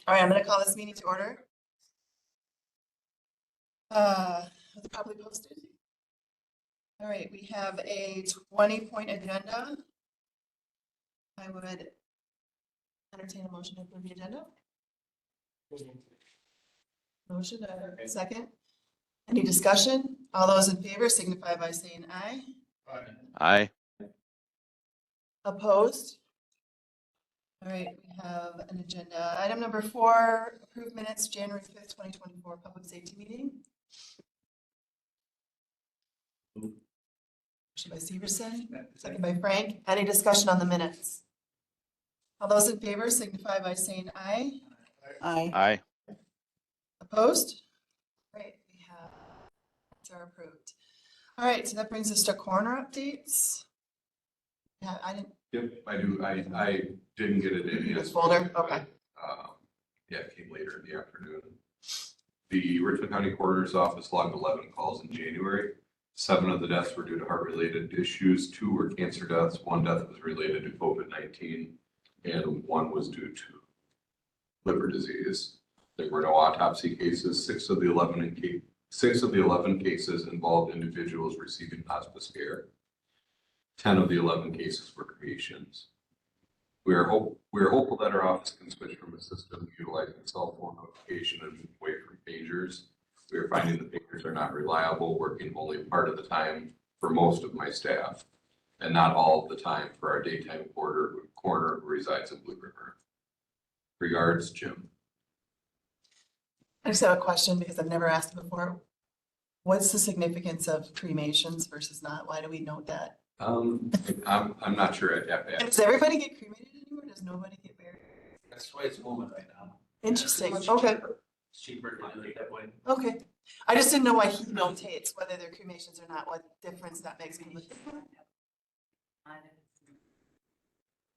All right, I'm going to call this meeting to order. Was it properly posted? All right, we have a 20-point agenda. I would entertain a motion to approve the agenda. Motion, a second. Any discussion? All those in favor signify by saying aye. Aye. Opposed? All right, we have an agenda. Item number 4, approved minutes, January 5th, 2024, public safety meeting. Motion by Severson, second by Frank. Any discussion on the minutes? All those in favor signify by saying aye. Aye. Aye. Opposed? Great, we have, minutes are approved. All right, so that brings us to coroner updates. Yeah, I didn't. Yep, I do. I didn't get it in yet. Folder, okay. Yeah, it came later in the afternoon. The Richland County Coroner's Office logged 11 calls in January. 7 of the deaths were due to heart-related issues. 2 were cancer deaths. 1 death was related to COVID-19, and 1 was due to liver disease. There were no autopsy cases. 6 of the 11 cases involved individuals receiving hospice care. 10 of the 11 cases were cremations. We are hopeful that our office can switch from a system utilizing cell phone notification and move away from pagers. We are finding the pagers are not reliable, working only part of the time for most of my staff, and not all of the time for our daytime coroner who resides in Blue River. Regards, Jim. I just have a question because I've never asked before. What's the significance of cremations versus not? Why do we note that? I'm not sure. I'd have to ask. Does everybody get cremated anymore? Does nobody get buried? That's the way it's moving right now. Interesting. It's Okay. cheaper to do it that way. Okay. I just didn't know why he notates whether they're cremations or not, what difference that makes me.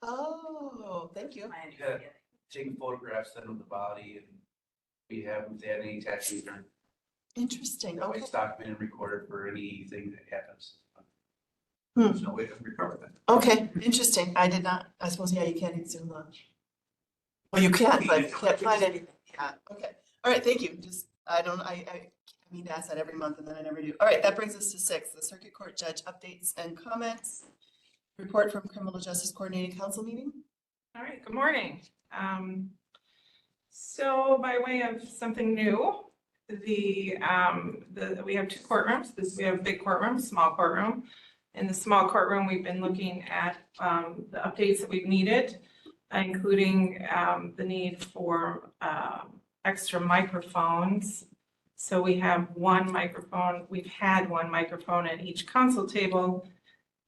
Oh, thank you. You gotta take photographs then of the body, and we haven't had any tattoos or Interesting. Okay. it's documented and recorded for anything that happens. Hmm. There's no way to recover that. Okay, interesting. I did not, I suppose, yeah, you can't exhume lunch. Well, you can, but you can't find anything. Yeah, okay. All right, thank you. Just, I mean to ask that every month and then I never do. All right, that brings us to 6, the Circuit Court Judge updates and comments. Report from Criminal Justice Coordinating Council meeting. All right, good morning. So by way of something new, we have 2 courtrooms. We have a big courtroom, small courtroom. In the small courtroom, we've been looking at the updates that we've needed, including the need for extra microphones. So we have 1 microphone. We've had 1 microphone at each console table.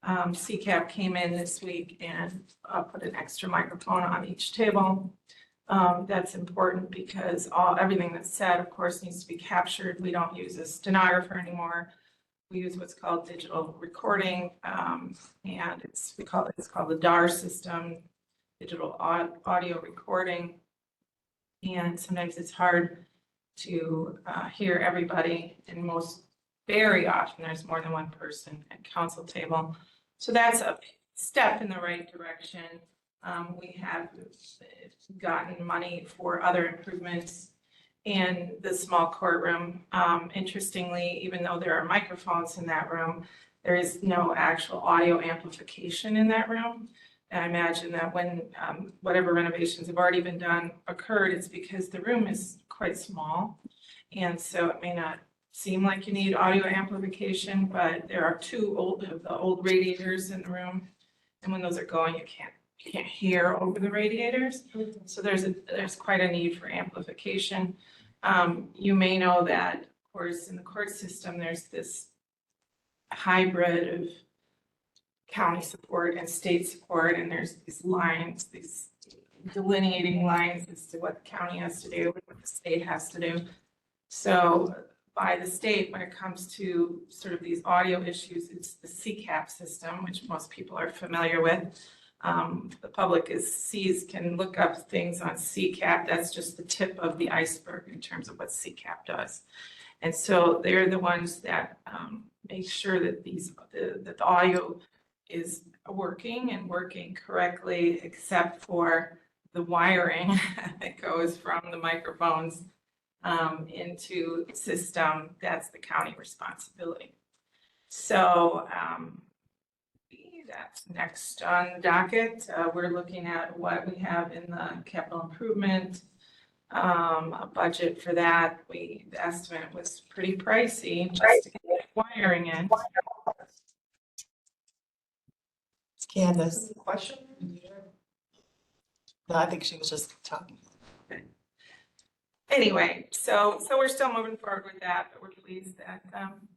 CCAP came in this week and put an extra microphone on each table. That's important because everything that's said, of course, needs to be captured. We don't use a stenographer anymore. We use what's called digital recording, and it's called the DAR system, digital audio recording. And sometimes it's hard to hear everybody, and very often there's more than 1 person at council table. So that's a step in the right direction. We have gotten money for other improvements in the small courtroom. Interestingly, even though there are microphones in that room, there is no actual audio amplification in that room. And I imagine that when whatever renovations have already been done occurred, it's because the room is quite small. And so it may not seem like you need audio amplification, but there are 2 old radiators in the room. And when those are going, you can't hear over the radiators. So there's quite a need for amplification. You may know that, of course, in the court system, there's this hybrid of county support and state support, and there's these lines, these delineating lines as to what the county has to do and what the state has to do. So by the state, when it comes to sort of these audio issues, it's the CCAP system, which most people are familiar with. The public can look up things on CCAP. That's just the tip of the iceberg in terms of what CCAP does. And so they're the ones that make sure that that the audio is working correctly, except for the wiring that goes from the microphones into the system, that's the county responsibility. So that's next on the docket. We're looking at what we have in the capital improvement a budget for that. The estimate was pretty pricey just to get wiring in. Candace. Question? No, I think she was just talking. Anyway, so we're still moving forward with that, but we're pleased that,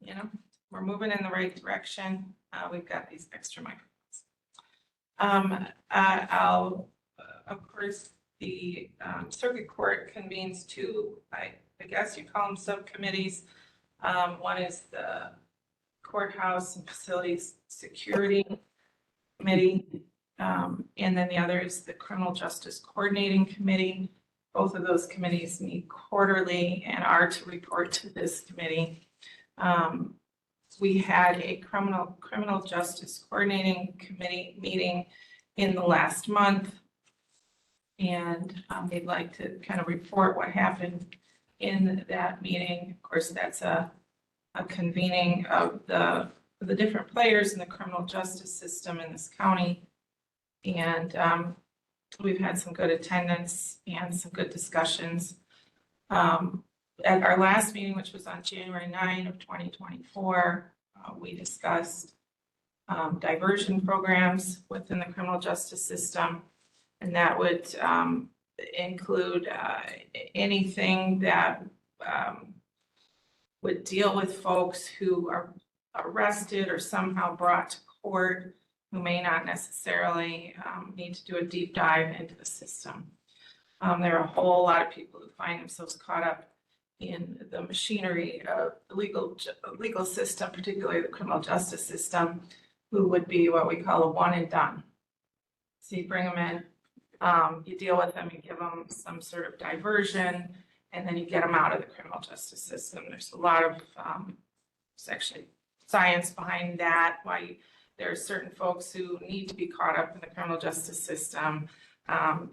you know, we're moving in the right direction. We've got these extra microphones. Of course, the circuit court convenes two, I guess you call them subcommittees. One is the courthouse and facilities security committee. And then the other is the criminal justice coordinating committee. Both of those committees meet quarterly and are to report to this committee. We had a criminal justice coordinating committee meeting in the last month. And they'd like to kind of report what happened in that meeting. Of course, that's a convening of the different players in the criminal justice system in this county. And we've had some good attendance and some good discussions. At our last meeting, which was on January 9 of 2024, we discussed diversion programs within the criminal justice system. And that would include anything that would deal with folks who are arrested or somehow brought to court who may not necessarily need to do a deep dive into the system. There are a whole lot of people who find themselves caught up in the machinery of the legal system, particularly the criminal justice system, who would be what we call a one and done. So you bring them in, you deal with them, you give them some sort of diversion, and then you get them out of the criminal justice system. There's a lot of there's actually science behind that, why there are certain folks who need to be caught up in the criminal justice system.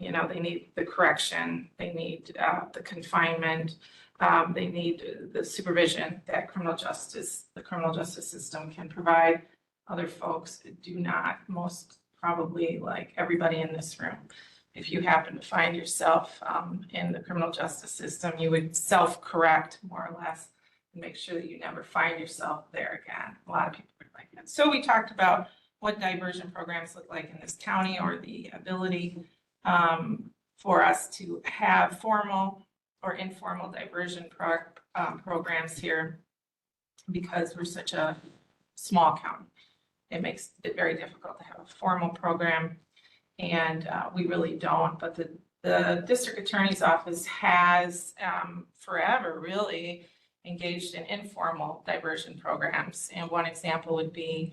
You know, they need the correction, they need the confinement, they need the supervision that the criminal justice system can provide. Other folks do not, most probably like everybody in this room. If you happen to find yourself in the criminal justice system, you would self-correct more or less and make sure that you never find yourself there again. A lot of people are like that. So we talked about what diversion programs look like in this county, or the ability for us to have formal or informal diversion programs here, because we're such a small county. It makes it very difficult to have a formal program, and we really don't. But the district attorney's office has forever really engaged in informal diversion programs. And one example would be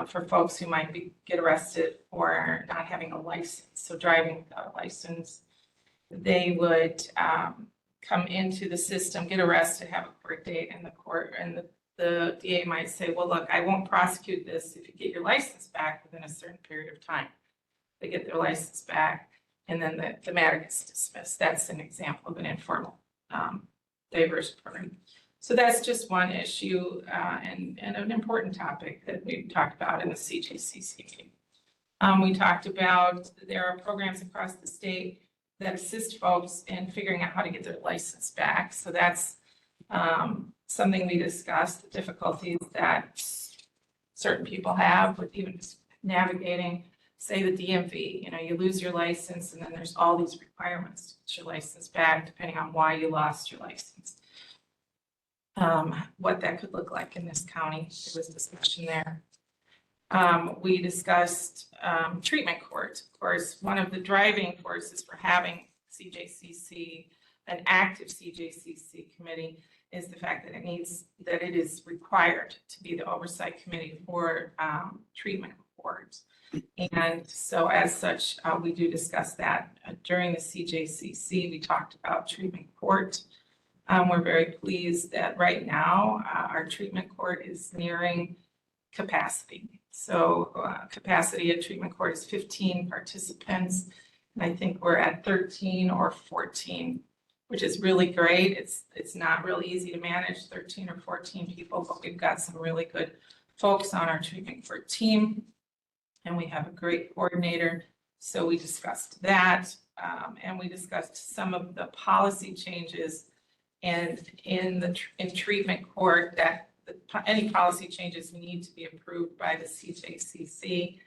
for folks who might get arrested for not having a license, so driving without a license. They would come into the system, get arrested, have a court date, and the DA might say, well, look, I won't prosecute this if you get your license back within a certain period of time. They get their license back, and then the matter gets dismissed. That's an example of an informal diversion program. So that's just one issue and an important topic that we've talked about in the CJCC meeting. We talked about there are programs across the state that assist folks in figuring out how to get their license back. So that's something we discussed, the difficulties that certain people have with even just navigating, say, the DMV. You know, you lose your license, and then there's all these requirements to get your license back, depending on why you lost your license. What that could look like in this county, there was discussion there. We discussed treatment courts. Of course, one of the driving forces for having CJCC, an active CJCC committee, is the fact that it is required to be the oversight committee for treatment courts. And so as such, we do discuss that during the CJCC. We talked about treatment court. We're very pleased that right now our treatment court is nearing capacity. So capacity at treatment court is 15 participants. And I think we're at 13 or 14, which is really great. It's not really easy to manage 13 or 14 people, but we've got some really good folks on our treatment court team. And we have a great coordinator. So we discussed that, and we discussed some of the policy changes and in treatment court that any policy changes need to be approved by the CJCC.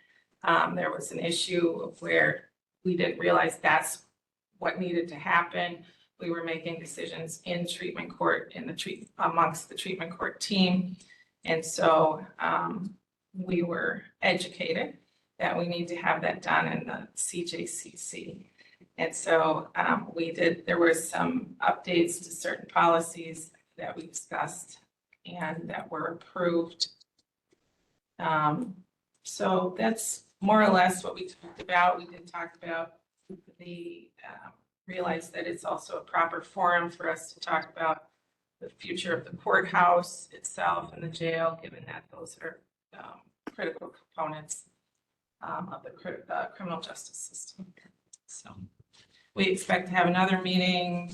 There was an issue where we didn't realize that's what needed to happen. We were making decisions in treatment court, amongst the treatment court team. And so we were educated that we need to have that done in the CJCC. And so there were some updates to certain policies that we discussed and that were approved. So that's more or less what we talked about. We did talk about realize that it's also a proper forum for us to talk about the future of the courthouse itself and the jail, given that those are critical components of the criminal justice system. So we expect to have another meeting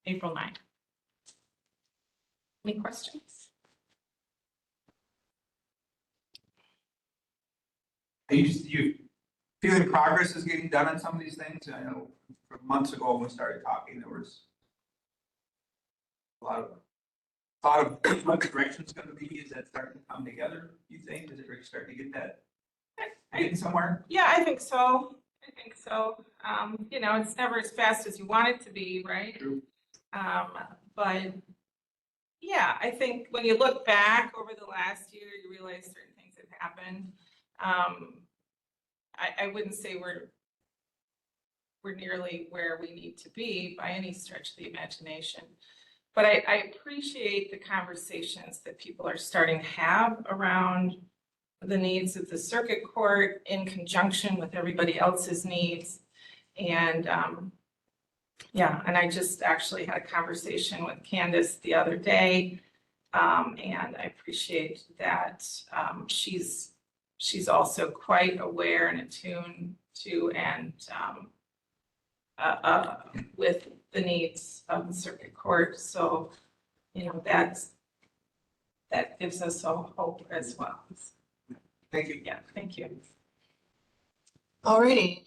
April 9th. Any questions? You feeling progress is getting done on some of these things? I know from months ago when we started talking, there was a lot of thought of what the direction's gonna be. Is that starting to come together, you think? Is it starting to get that getting somewhere? Yeah, I think so. You know, it's never as fast as you want it to be, right? True. But yeah, I think when you look back over the last year, you realize certain things have happened. I wouldn't say we're nearly where we need to be by any stretch of the imagination. But I appreciate the conversations that people are starting to have around the needs of the circuit court in conjunction with everybody else's needs. And yeah, and I just actually had a conversation with Candace the other day. And I appreciate that she's also quite aware and attuned to and with the needs of the circuit court. So, you know, that gives us all hope as well. Thank you. Yeah, thank you. Alrighty.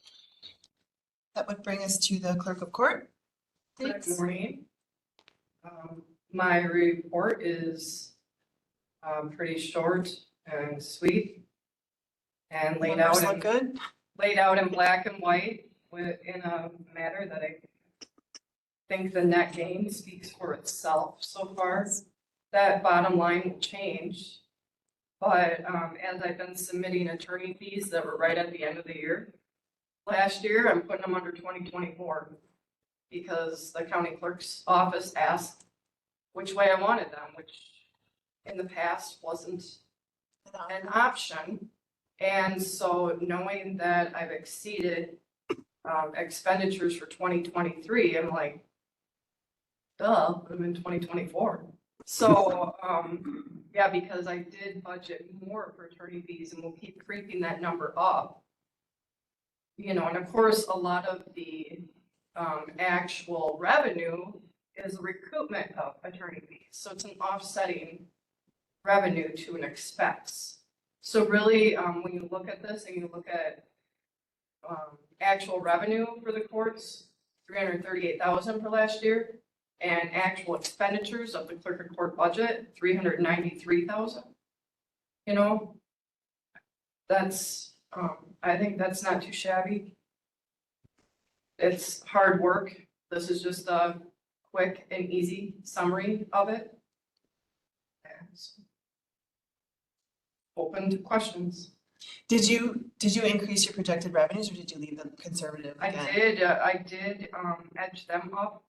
That would bring us to the clerk of court. Good Thanks. morning. My report is pretty short and sweet and Numbers look good. laid out in black and white in a manner that I think the net gain speaks for itself so far. That bottom line will change. But as I've been submitting attorney fees that were right at the end of the year, last year, I'm putting them under 2024 because the county clerk's office asked which way I wanted them, which in the past wasn't an option. And so knowing that I've exceeded expenditures for 2023, I'm like, duh, I'm in 2024. So, yeah, because I did budget more for attorney fees and we'll keep creeping that number up. You know, and of course, a lot of the actual revenue is a recoupment of attorney fees. So it's an offsetting revenue to an expense. So really, when you look at this and you look at actual revenue for the courts, 338,000 for last year, and actual expenditures of the clerk of court budget, 393,000. You know, that's, I think that's not too shabby. It's hard work. This is just a quick and easy summary of it. And open to questions. Did you increase your projected revenues or did you leave them conservative again? I did edge them up.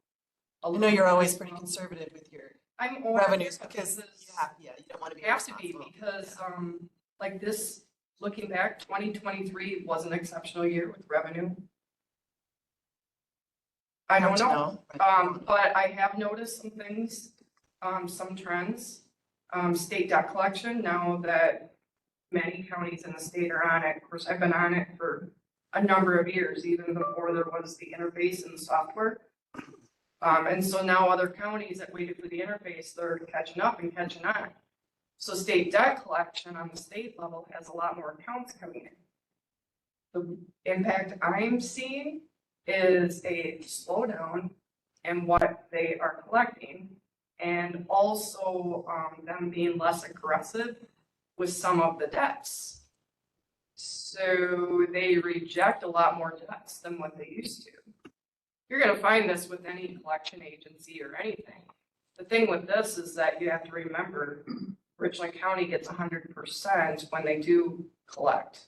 I know you're always pretty conservative with your I'm always- revenues because you don't want to be have to be irresponsible. because like this, looking back, 2023 was an exceptional year with revenue. I don't know, but I have noticed some things, some trends. State debt collection, now that many counties in the state are on it, of course, I've been on it for a number of years, even before there was the interface and the software. And so now other counties that waited for the interface, they're catching up and catching on. So state debt collection on the state level has a lot more accounts coming in. The impact I'm seeing is a slowdown in what they are collecting, and also them being less aggressive with some of the debts. So they reject a lot more debts than what they used to. You're gonna find this with any collection agency or anything. The thing with this is that you have to remember, Richland County gets 100% when they do collect.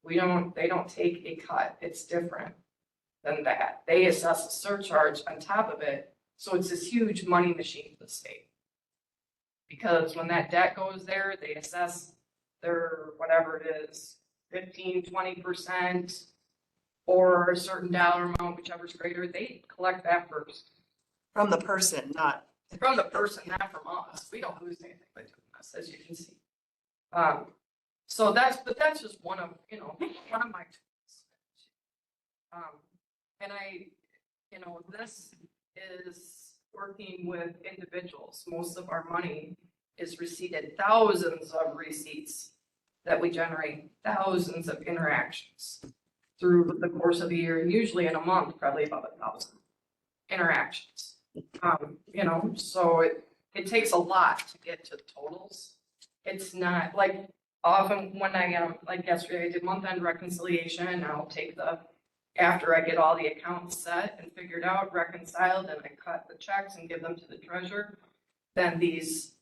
They don't take a cut. It's different than that. They assess a surcharge on top of it. So it's this huge money machine for the state. Because when that debt goes there, they assess their, whatever it is, 15, 20%, or a certain dollar amount, whichever's greater, they collect that first. From the person, not. From the person, not from us. We don't lose anything by doing this, as you can see. So that's just one of my tools. And this is working with individuals. Most of our money is receipted, thousands of receipts that we generate, thousands of interactions through the course of a year, and usually in a month, probably about 1,000 interactions. So it takes a lot to get to totals. It's not like often when I, like yesterday, I did month-end reconciliation, and I'll take after I get all the accounts set and figured out, reconciled, and I cut the checks and give them to the treasurer, then these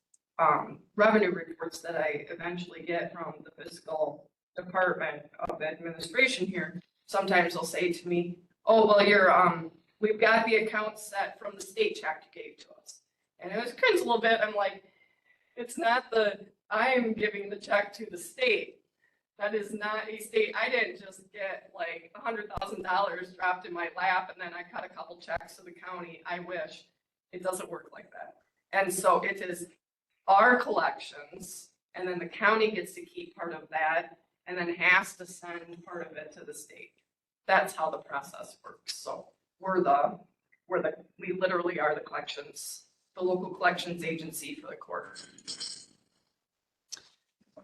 revenue reports that I eventually get from the fiscal department of administration here, sometimes they'll say to me, oh, well, we've got the account set from the state check you gave to us. And it was cringe a little bit. I'm like, it's not I'm giving the check to the state. That is not a state. I didn't just get like $100,000 dropped in my lap and then I cut a couple checks to the county. I wish. It doesn't work like that. And so it is our collections, and then the county gets to keep part of that and then has to send part of it to the state. That's how the process works. So we literally are the collections, the local collections agency for the quarter.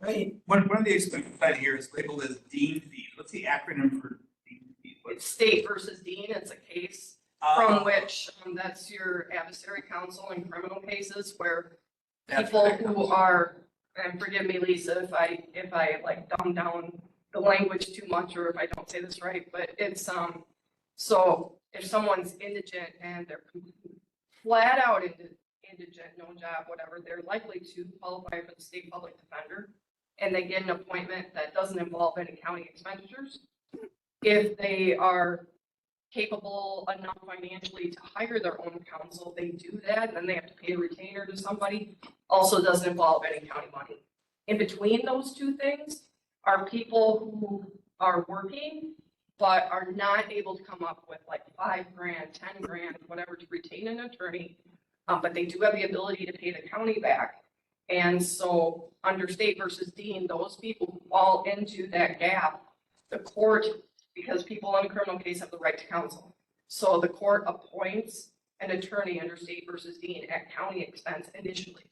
Right. One of the expenses here is labeled as dean fee. What's the acronym for dean fee? It's state versus dean. It's a case from which that's your adversary counsel in criminal cases where people who are, and forgive me, Lisa, if I like dumb down the language too much, or if I don't say this right, but it's so if someone's indigent and they're flat out indigent, no job, whatever, they're likely to qualify for the state public defender, and they get an appointment that doesn't involve any county expenditures. If they are capable enough financially to hire their own counsel, they do that, and then they have to pay a retainer to somebody. Also doesn't involve any county money. In between those two things are people who are working but are not able to come up with like $5,000, $10,000, whatever, to retain an attorney, but they do have the ability to pay the county back. And so under state versus dean, those people fall into that gap. The court, because people in a criminal case have the right to counsel, so the court appoints an attorney under state versus dean at county expense initially.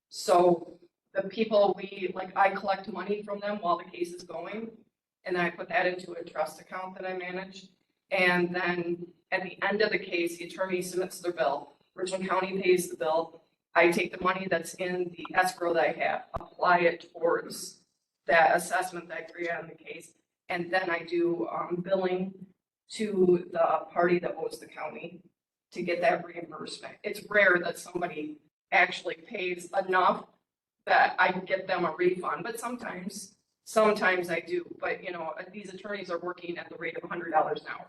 So the people I collect money from them while the case is going, and then I put that into a trust account that I manage. And then at the end of the case, the attorney submits their bill. Richland County pays the bill. I take the money that's in the escrow that I have, apply it towards that assessment that I create on the case, and then I do billing to the party that owes the county to get that reimbursement. It's rare that somebody actually pays enough that I get them a refund, but sometimes I do. But these attorneys are working at the rate of $100 an hour,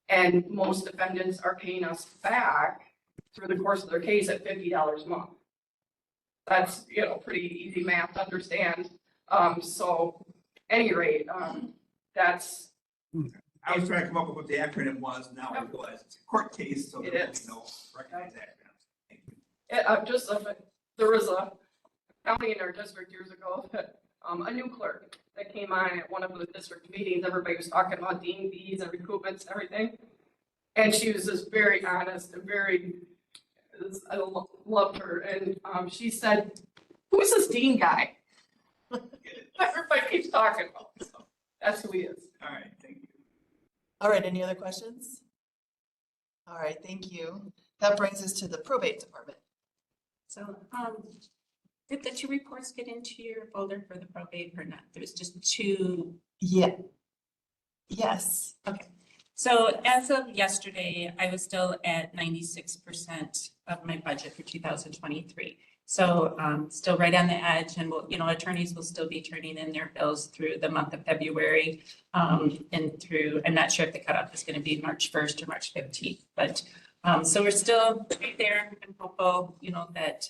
and most defendants are paying us back through the course of their case at $50 a month. That's pretty easy math to understand. So any rate, that's. I was trying to come up with what the acronym was. Now I realize it's a court case, so It there will is. be no recognized acronyms. Thank you. There was a county in our district years ago that a new clerk, that came on at one of the district meetings, everybody was talking about dean fees and recoupments and everything. And she was just very honest and very, I loved her. And she said, who's this dean guy? Everybody keeps talking about, so that's who he is. All right, thank you. All right, any other questions? All right, thank you. That brings us to the probate department. So, did the 2 reports get into your folder for the probate or not? There was just 2. Yeah. Yes. Okay. So as of yesterday, I was still at 96% of my budget for 2023. So, still right on the edge, and we'll, attorneys will still be turning in their bills through the month of February. And through, I'm not sure if the cutoff is going to be March 1st or March 15th, but, so we're still right there and hopeful, that,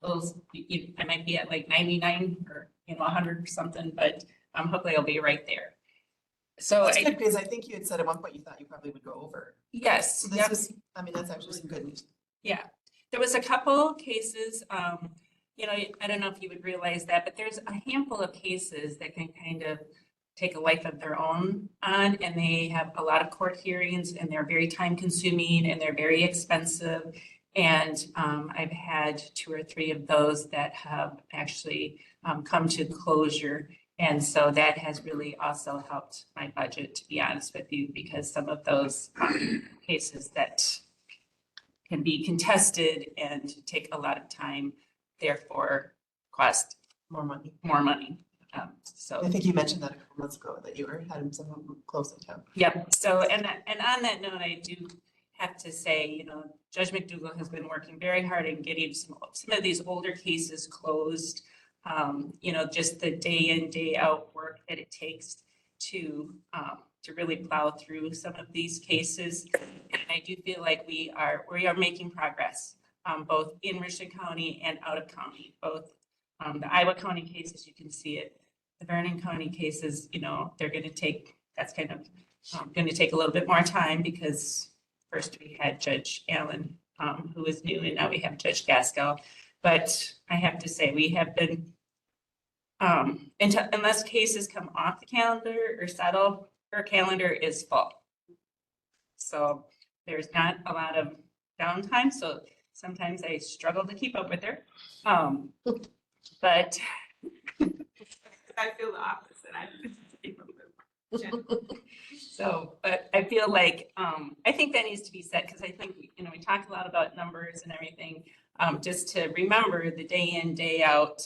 those, I might be at like 99 or, 100 or something, but, hopefully I'll be right there. So That's good, because I think you had said at one point you thought you probably would go over. yes, So this yep. is, I mean, that's actually some good news. Yeah, there was a couple cases, I don't know if you would realize that, but there's a handful of cases that can kind of take a life of their own on, and they have a lot of court hearings, and they're very time consuming, and they're very expensive. And I've had 2 or 3 of those that have actually come to closure. And so that has really also helped my budget, to be honest with you, because some of those cases that can be contested and take a lot of time, therefore cost More money. more money. I So, think you mentioned that a couple months ago, that you were having someone close in town. yep. So, and on that note, I do have to say, Judge McDougall has been working very hard in getting some of these older cases closed. Just the day in, day out work that it takes to really plow through some of these cases. And I do feel like we are making progress, both in Richland County and out of county, both the Iowa County cases, you can see it. The Vernon County cases, they're going to take, that's kind of going to take a little bit more time, because first we had Judge Allen, who is new, and now we have Judge Gaskell. But I have to say, we have been, unless cases come off the calendar or settle, her calendar is full. So there's not a lot of downtime. So sometimes I struggle to keep up with her. But I feel the opposite. so, but I feel like, I think that needs to be said, because I think, we talked a lot about numbers and everything, just to remember the day in, day out,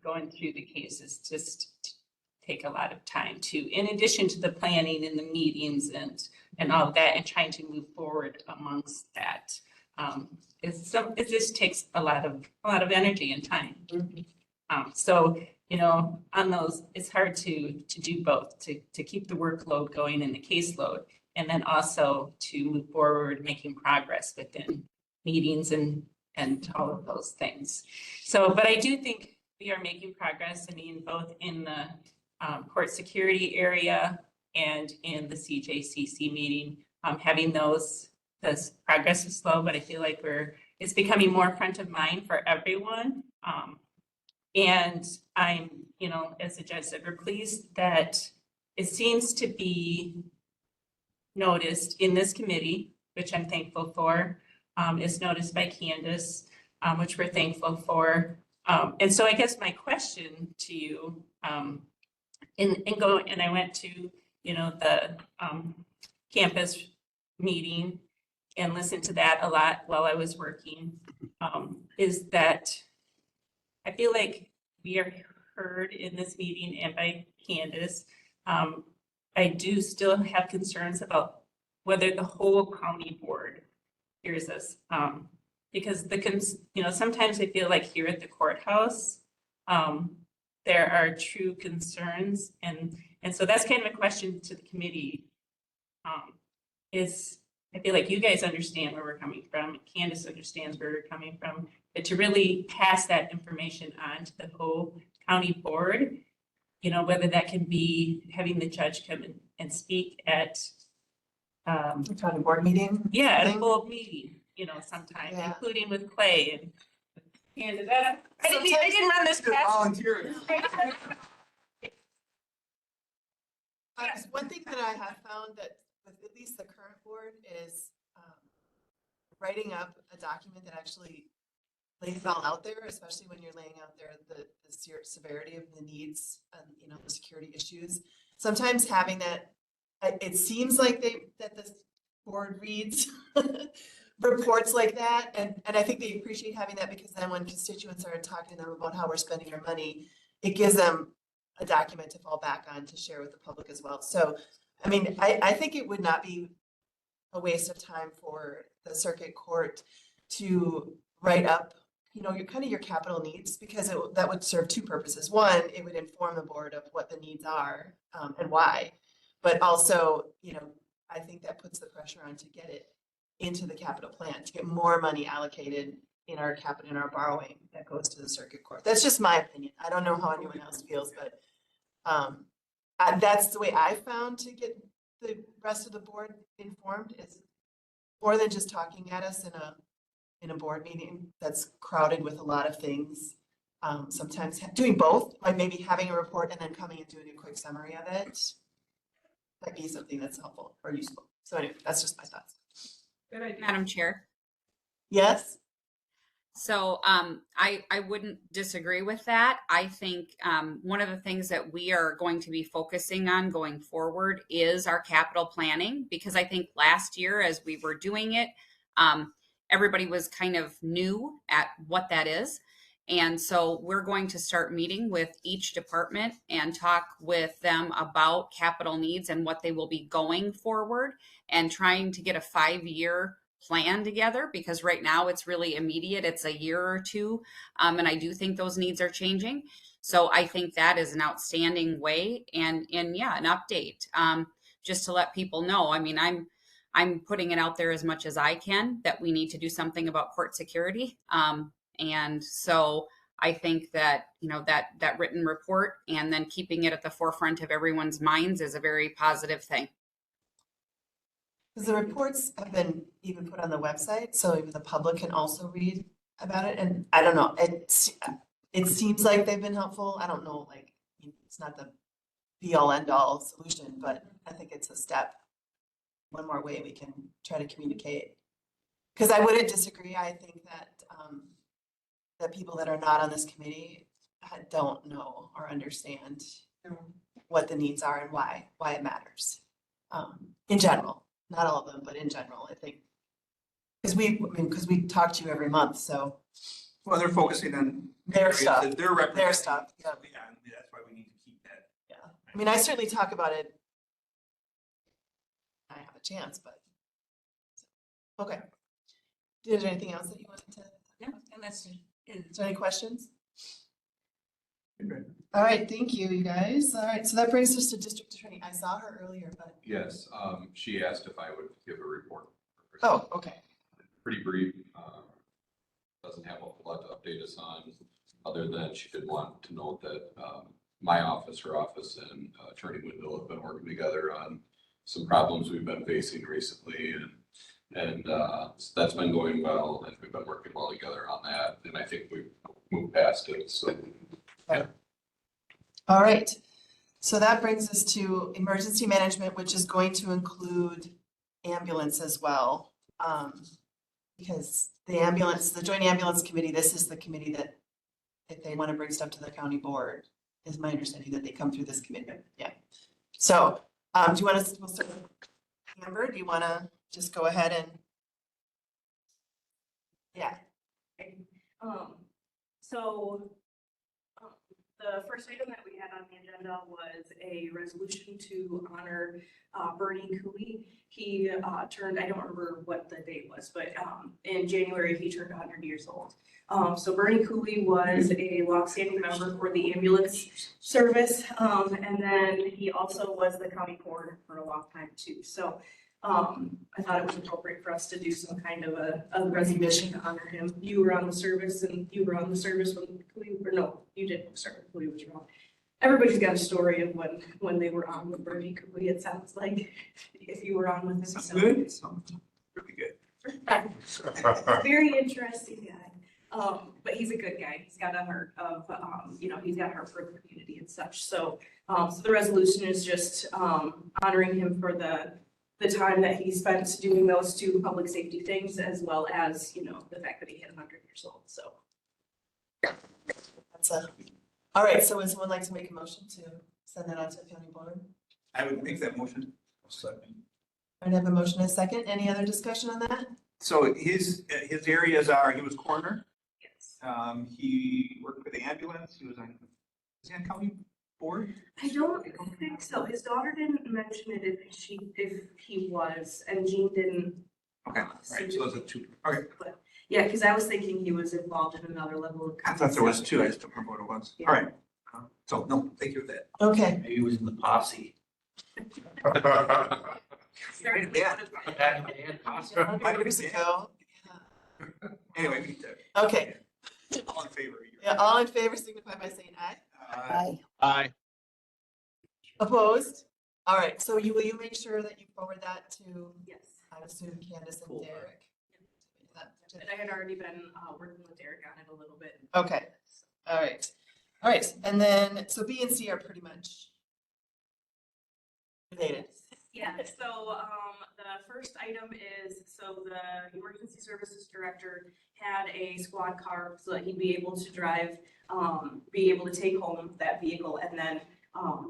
going through the cases just take a lot of time too, in addition to the planning and the meetings and all of that, and trying to move forward amongst that. It just takes a lot of energy and time. So, on those, it's hard to do both, to keep the workload going and the caseload, and then also to move forward, making progress within meetings and all of those things. So, but I do think we are making progress. I mean, both in the court security area and in the CJCC meeting, having this progress is slow, but I feel like it's becoming more front of mind for everyone. And I'm, as the judge said, we're pleased that it seems to be noticed in this committee, which I'm thankful for, is noticed by Candace, which we're thankful for. And so I guess my question to you, and I went to, the campus meeting and listened to that a lot while I was working, is that I feel like we are heard in this meeting and by Candace. I do still have concerns about whether the whole county board hears us. Because sometimes I feel like here at the courthouse, there are true concerns. And so that's kind of a question to the committee. I feel like you guys understand where we're coming from. Candace understands where we're coming from. But to really pass that information on to the whole county board, whether that can be having the judge come in and speak at County board meeting. at a thing. full meeting, sometime, Yeah. including with Clay and Candace. I didn't run this past. Volunteer. One thing that I have found that with at least the current board is writing up a document that actually lays it all out there, especially when you're laying out there the severity of the needs and, you know, the security issues. Sometimes having that, it seems like that the board reads reports like that. And I think they appreciate having that because then when constituents are talking to them about how we're spending our money, it gives them a document to fall back on to share with the public as well. So, I mean, I think it would not be a waste of time for the circuit court to write up, you know, your capital needs, because that would serve two purposes. One, it would inform the board of what the needs are and why, but also, you know, I think that puts the pressure on to get it into the capital plan, to get more money allocated in our capital, in our borrowing that goes to the circuit court. That's just my opinion. I don't know how anyone else feels, but that's the way I found to get the rest of the board informed, is more than just talking at us in a board meeting that's crowded with a lot of things. Sometimes doing both, like maybe having a report and then coming and doing a quick summary of it, might be something that's helpful or useful. So anyway, that's just my thoughts. Good idea. Madam Chair. Yes? So I wouldn't disagree with that. I think one of the things that we are going to be focusing on going forward is our capital planning, because I think last year as we were doing it, everybody was kind of new at what that is. And so we're going to start meeting with each department and talk with them about capital needs and what they will be going forward, and trying to get a 5-year plan together, because right now it's really immediate. It's a year or two. And I do think those needs are changing. So I think that is an outstanding way. And yeah, an update, just to let people know. I mean, I'm putting it out there as much as I can that we need to do something about court security. And so I think that, you know, that written report and then keeping it at the forefront of everyone's minds is a very positive thing. Because the reports have been even put on the website, so even the public can also read about it. And I don't know, it seems like they've been helpful. I don't know, like, it's not the be all end all solution, but I think it's a step, one more way we can try to communicate. Because I wouldn't disagree. I think that that people that are not on this committee don't know or understand what the needs are and why it matters. In general, not all of them, but in general, I think. Because we talk to you every month, so. Well, they're focusing on Their areas stuff. that they're representing. Their stuff, yeah. Yeah, and that's why we need to keep that. Yeah, I mean, I certainly talk about it. I have a chance, but. Okay. Is there anything else that you wanted to? No, and that's it. Is there any questions? Okay. All right, thank you, you guys. All right, so that brings us to district attorney. I saw her earlier, but. Yes, she asked if I would give a report. Oh, okay. Pretty brief, doesn't have a whole lot to update us on, other than she did want to note that my office, her office, and Attorney Wendell have been working together on some problems we've been facing recently, and so that's been going well, and we've been working well together on that, and I think we've moved past it, so. Yeah. All right, so that brings us to emergency management, which is going to include ambulance as well. Because the joint ambulance committee, this is the committee that if they want to bring stuff to the county board, is my understanding that they come through this committee. Yeah. So do you want to, we'll start with Amber, do you want to just go ahead and? Yeah. So the first item that we had on the agenda was a resolution to honor Bernie Cooley. He turned, I don't remember what the date was, but in January, he turned 100 years old. So Bernie Cooley was a longstanding member for the ambulance service. And then he also was the county coroner for a long time too. So I thought it was appropriate for us to do some kind of a recognition to honor him. You were on the service and you were on the service when Cooley, or no, you didn't start when Cooley was wrong. Everybody's got a story of when they were on with Bernie Cooley, it sounds like, if you were on with him. Some good, some really good. Very interesting guy. But he's a good guy. He's got a heart of, he's got a heart for the community and such. So, so the resolution is just, honoring him for the time that he spent doing those two public safety things, as well as, you know, the fact that he hit 100 years old, so. That's all right, so would someone like to make a motion to send that on to the county board? I would make that motion. I have a motion and a second. Any other discussion on that? So his areas are, he was coroner, Yes. he worked for the ambulance, he was on county board? I don't think so. His daughter didn't mention it if he was, and Jean didn't. Okay, all right, so those are two, okay, Yeah, because I was thinking he was involved in another level of. I thought there was two, I just don't remember what it was, Yeah. all right. So, no, thank you for that. Okay, Maybe he was in the posse. Yeah. Might have been ago. Anyway, we need to, Okay, all in favor? yeah, all in favor signify by saying aye. Aye. Opposed? All right, so will you make sure that you forward that to, Yes. I assume Candace and Cool. Derek? And I had already been working with Derek on it a little bit. Okay, all right. All right, and then, so B and C are pretty much related. Yeah, so the first item is, so the emergency services director had a squad car so that he'd be able to drive, be able to take home that vehicle. And then,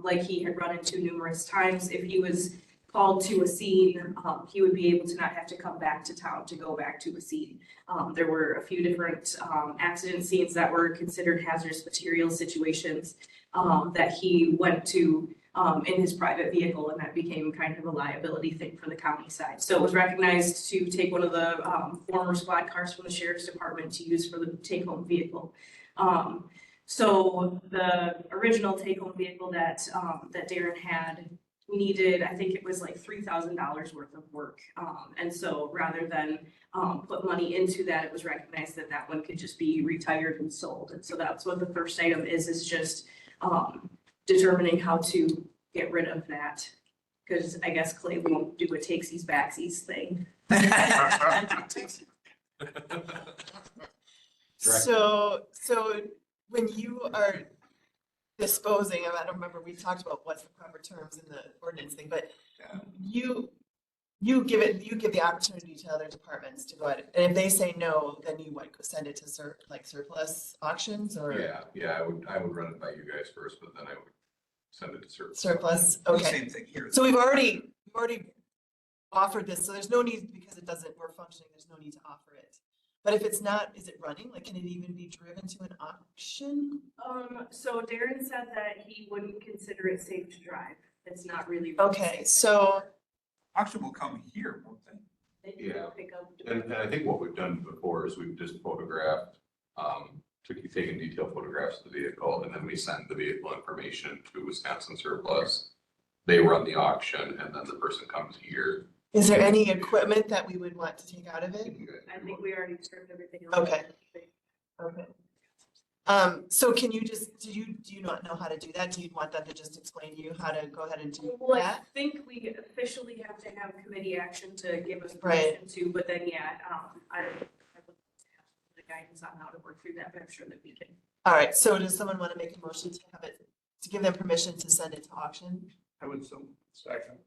like he had run into numerous times, if he was called to a scene, he would be able to not have to come back to town to go back to a scene. There were a few different accident scenes that were considered hazardous materials situations that he went to in his private vehicle, and that became kind of a liability thing for the county side. So it was recognized to take one of the former squad cars from the sheriff's department to use for the take-home vehicle. So the original take-home vehicle that that Darren had needed, I think it was like $3,000 worth of work. And so rather than put money into that, it was recognized that that one could just be retired and sold. And so that's what the first item is just determining how to get rid of that. Because I guess Clay won't do a takesies backsies thing. So when you are disposing of, I don't remember, we talked about what's the proper terms in the ordinance thing, but you give the opportunity to other departments to go ahead, and if they say no, then you what, send it to surplus auctions or? Yeah, I would run it by you guys first, but then I would send it to surplus. Surplus, okay. Same thing here. So we've already offered this, so there's no need, because it doesn't work functioning, there's no need to offer it. But if it's not, is it running? Like, can it even be driven to an auction? So Darren said that he wouldn't consider it safe to drive. It's not really. Okay, so, Auction will come here, won't they? They can Yeah. pick up. And I think what we've done before is we've just photographed, taken detailed photographs of the vehicle, and then we send the vehicle information to Wisconsin Surplus. They run the auction, and then the person comes here. is there any equipment that we would want to take out of it? I think we already stripped everything. Okay. Okay. So can you just, do you not know how to do that? Do you want them to just explain to you how to go ahead and do Well, I that? think we officially have to have committee action to give us Right. permission to, but then, yeah, I would have the guidance on how to work through that, but I'm sure that we can. All right, so does someone want to make a motion to have it, to give them permission to send it to auction? I would so. Second.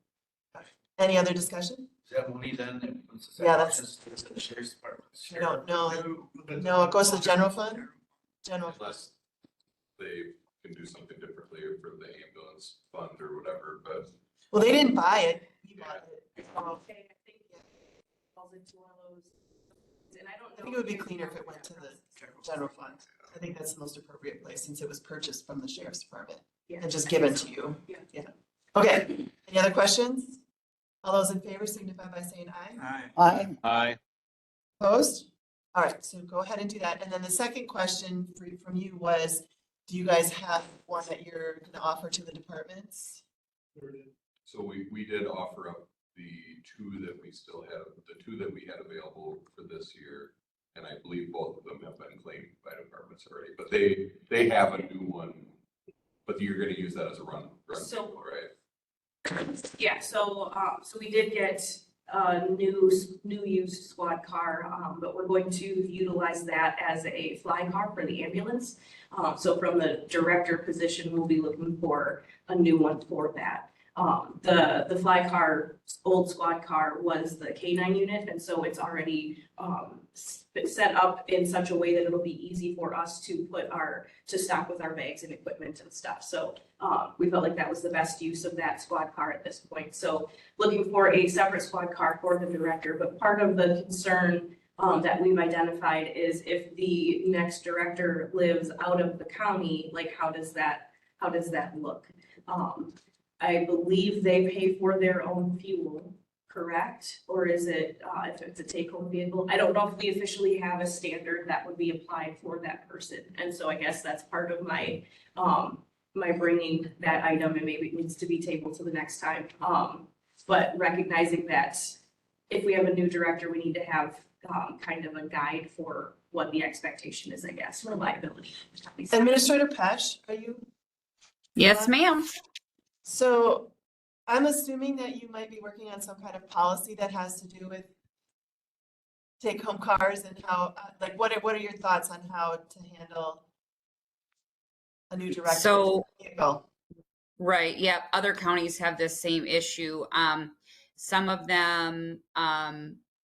Any other discussion? Is that money then? Yeah, that's- It's the sheriff's department. I don't know. No, it goes to the general fund? General, Unless they can do something differently for the ambulance fund or whatever, but well, they didn't buy it, we bought it. So Okay, I think it falls into one of those, and I don't know. I think it would be cleaner if it went to the general fund. I think that's the most appropriate place since it was purchased from the sheriff's department Yeah. and just given to you. Yeah. Okay, any other questions? All those in favor signify by saying aye. Aye. Aye. Opposed? All right, so go ahead and do that. And then the second question from you was, do you guys have one that you're gonna offer to the departments? so we did offer up the two that we still have, the two that we had available for this year. And I believe both of them have been claimed by departments already, but they have a new one. But you're gonna use that as a run So- vehicle, right? Yeah, so we did get new used squad car, but we're going to utilize that as a fly car for the ambulance. So from the director position, we'll be looking for a new one for that. The fly car, old squad car was the K9 unit, and so it's already set up in such a way that it'll be easy for us to stock with our bags and equipment and stuff. So we felt like that was the best use of that squad car at this point. So looking for a separate squad car for the director, but part of the concern that we've identified is if the next director lives out of the county, like how does that look? I believe they pay for their own fuel, correct? Or is it, if it's a take-home vehicle? I don't know if we officially have a standard that would be applied for that person. And so I guess that's part of my, my bringing that item, and maybe it needs to be tabled to the next time. But recognizing that if we have a new director, we need to have kind of a guide for what the expectation is, I guess, for liability. Administrator Pesh, are you? Yes, ma'am. So I'm assuming that you might be working on some kind of policy that has to do with take-home cars and how, like, what are your thoughts on how to handle a new director? So, vehicle? right, yeah, other counties have this same issue. Some of them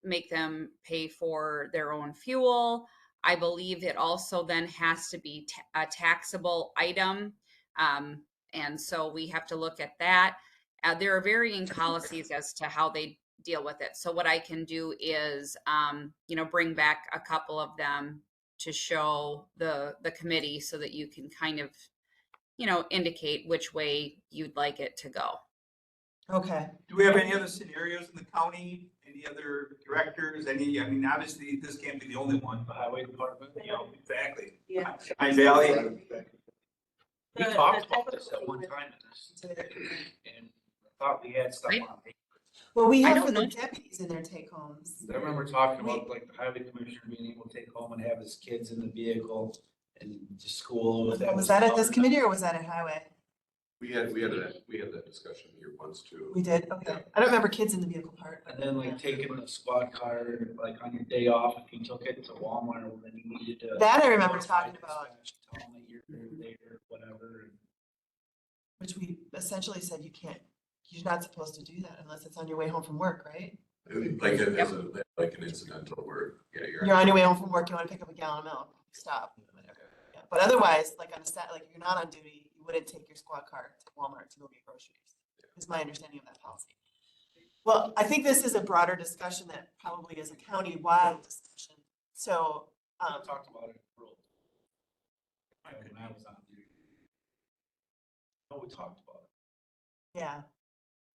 make them pay for their own fuel. I believe it also then has to be a taxable item. And so we have to look at that. There are varying policies as to how they deal with it. So what I can do is, bring back a couple of them to show the committee so that you can kind of, indicate which way you'd like it to go. Okay. Do we have any other scenarios in the county? Any other directors? I mean, obviously, this can't be the only one. The highway department, Exactly. Yeah. Pine Valley. we talked about this at one time in this, and I thought we had stuff on paper. Well, we I have don't for the know. deputies in their take-homes. I remember talking about like the highway commissioner being able to take home and have his kids in the vehicle and to school with that. Was that at this committee or was that at highway? We had that discussion here once too. We did, okay. I don't remember kids in the vehicle part. And then like taking the squad car, like on your day off, if you took it to Walmart, then you needed to. That I remember notify talking about. dispatch, tell them that you're there, whatever. Which we essentially said you're not supposed to do that unless it's on your way home from work, right? Like an incidental where, yeah, You're on your way home from work, you want to pick up a gallon of milk, stop. Whatever. Yeah. But otherwise, like on a set, like if you're not on duty, you wouldn't take your squad car to Walmart to go get groceries, is my understanding of that policy. Well, I think this is a broader discussion that probably is a county-wide discussion. So, We talked about it when I was on duty. No, we talked about it. yeah.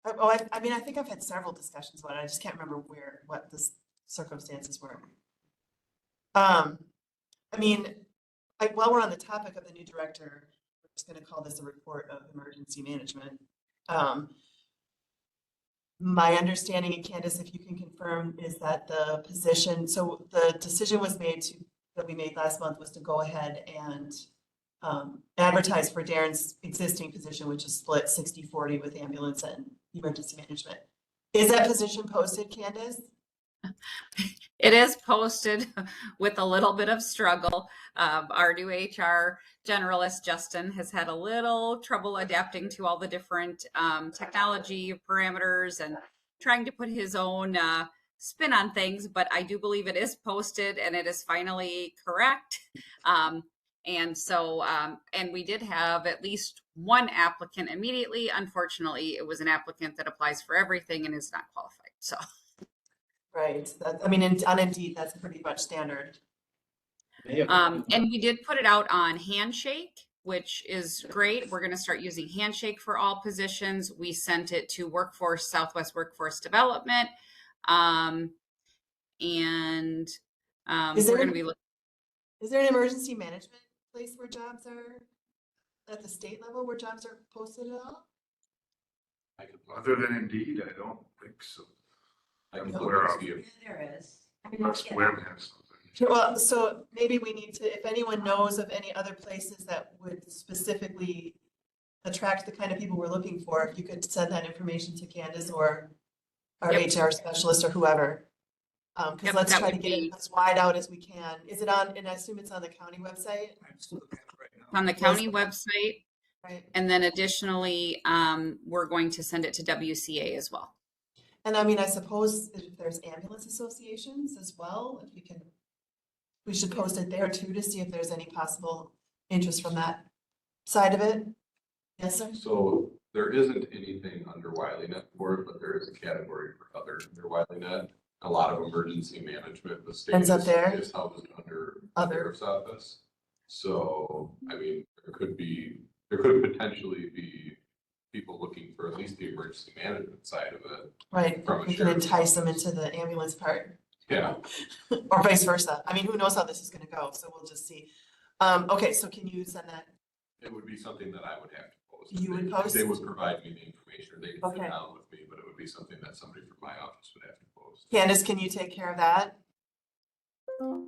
Oh, I mean, I think I've had several discussions about it. I just can't remember what the circumstances were. I mean, while we're on the topic of the new director, we're just going to call this a report of emergency management. My understanding, and Candace, if you can confirm, is that the position, so the decision was made that we made last month was to go ahead and advertise for Darren's existing position, which is split 60-40 with ambulance and emergency management. Is that position posted, Candace? It is posted with a little bit of struggle. Our new HR generalist, Justin, has had a little trouble adapting to all the different technology parameters and trying to put his own spin on things, but I do believe it is posted and it is finally correct. And so, and we did have at least one applicant immediately. Unfortunately, it was an applicant that applies for everything and is not qualified, so. Right. I mean, on Indeed, that's pretty much standard. And we did put it out on Handshake, which is great. We're going to start using Handshake for all positions. We sent it to Southwest Workforce Development. And we're going to be looking. Is there an emergency management place where jobs are at the state level where jobs are posted at all? Other than Indeed, I don't think so. I can Where look else? and see if There is. Unless Wim has something. Well, so maybe we need to, if anyone knows of any other places that would specifically attract the kind of people we're looking for, if you could send that information to Candace or our Yep. HR specialist or whoever. Cause Yep, let's that try to would get it be- as wide out as we can. Is it on, and I assume it's on the county website, I'm still looking at it right now. on the county website. right? And then additionally, we're going to send it to WCA as well. And I mean, I suppose if there's ambulance associations as well, if we can, we should post it there too to see if there's any possible interest from that side of it. Yes, sir? So there isn't anything under WileyNet for it, but there is a category for other under WileyNet. A lot of emergency management, the state Ends up there? is housed under the Other. sheriff's office. So, I mean, there could potentially be people looking for at least the emergency management side of it. Right, From a we can sheriff's entice them office. into the ambulance part. Yeah, Or vice versa. I mean, who knows how this is gonna go, so we'll just see. Okay, so can you send that? it would be something that I would have to post. You would They- post? They would provide me the information, or they could sit Okay. down with me, but it would be something that somebody from my office would have to post. Candace, can you take care of that?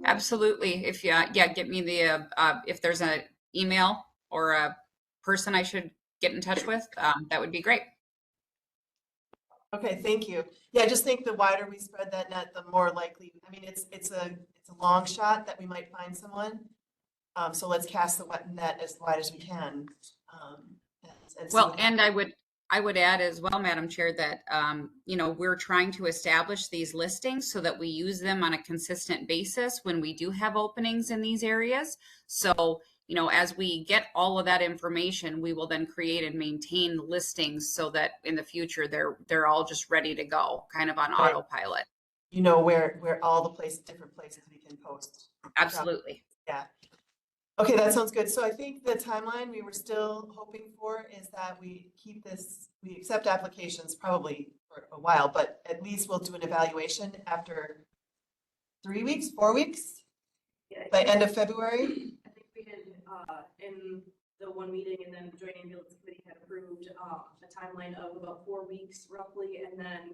Absolutely. If you, get me the, if there's an email or a person I should get in touch with, that would be great. Okay, thank you. Yeah, I just think the wider we spread that net, the more likely, I mean, it's a long shot that we might find someone. So let's cast the net as wide as we can. And see Well, what and I would add as well, Madam Chair, that, we're trying to establish these listings so that we use them on a consistent basis when we do have openings in these areas. So, as we get all of that information, we will then create and maintain listings so that in the future, they're all just ready to go, kind of on Right. autopilot. you know, where all the places, different places we can post. Absolutely. Yeah. Okay, that sounds good. So I think the timeline we were still hoping for is that we keep this, we accept applications probably for a while, but at least we'll do an evaluation after 3 weeks, 4 weeks, Yeah, by end of February. I think we had, in the one meeting, and then the Joint Ambulance Committee had approved, a timeline of about 4 weeks roughly, and then,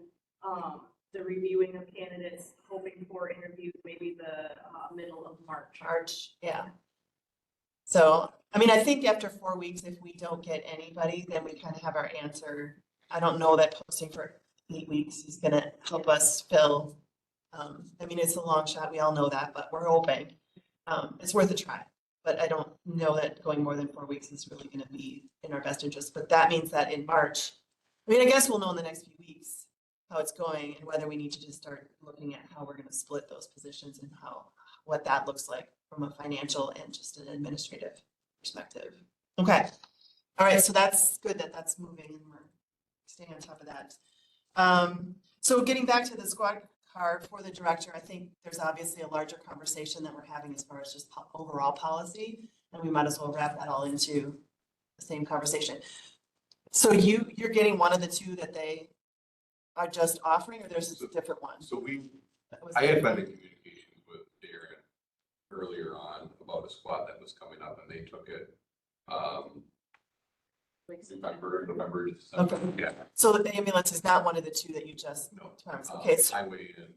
the reviewing of candidates, hoping for interviews, maybe the, middle of March. March, yeah. So, I mean, I think after 4 weeks, if we don't get anybody, then we kind of have our answer. I don't know that posting for 8 weeks is gonna help us fill. I mean, it's a long shot, we all know that, but we're hoping. It's worth a try, but I don't know that going more than 4 weeks is really gonna be in our best interest, but that means that in March, I mean, I guess we'll know in the next few weeks how it's going and whether we need to just start looking at how we're gonna split those positions and what that looks like from a financial and just an administrative perspective. Okay, all right, so that's good that that's moving and we're staying on top of that. So getting back to the squad car for the director, I think there's obviously a larger conversation that we're having as far as just overall policy, and we might as well wrap that all into the same conversation. So you're getting one of the two that they are just offering, or there's a different one? So That was- I had been in communication with Darren earlier on about a squad that was coming up, and they took it, November, December. Okay. Yeah, So the ambulance is not one of the two that you just, no. okay, so Highway and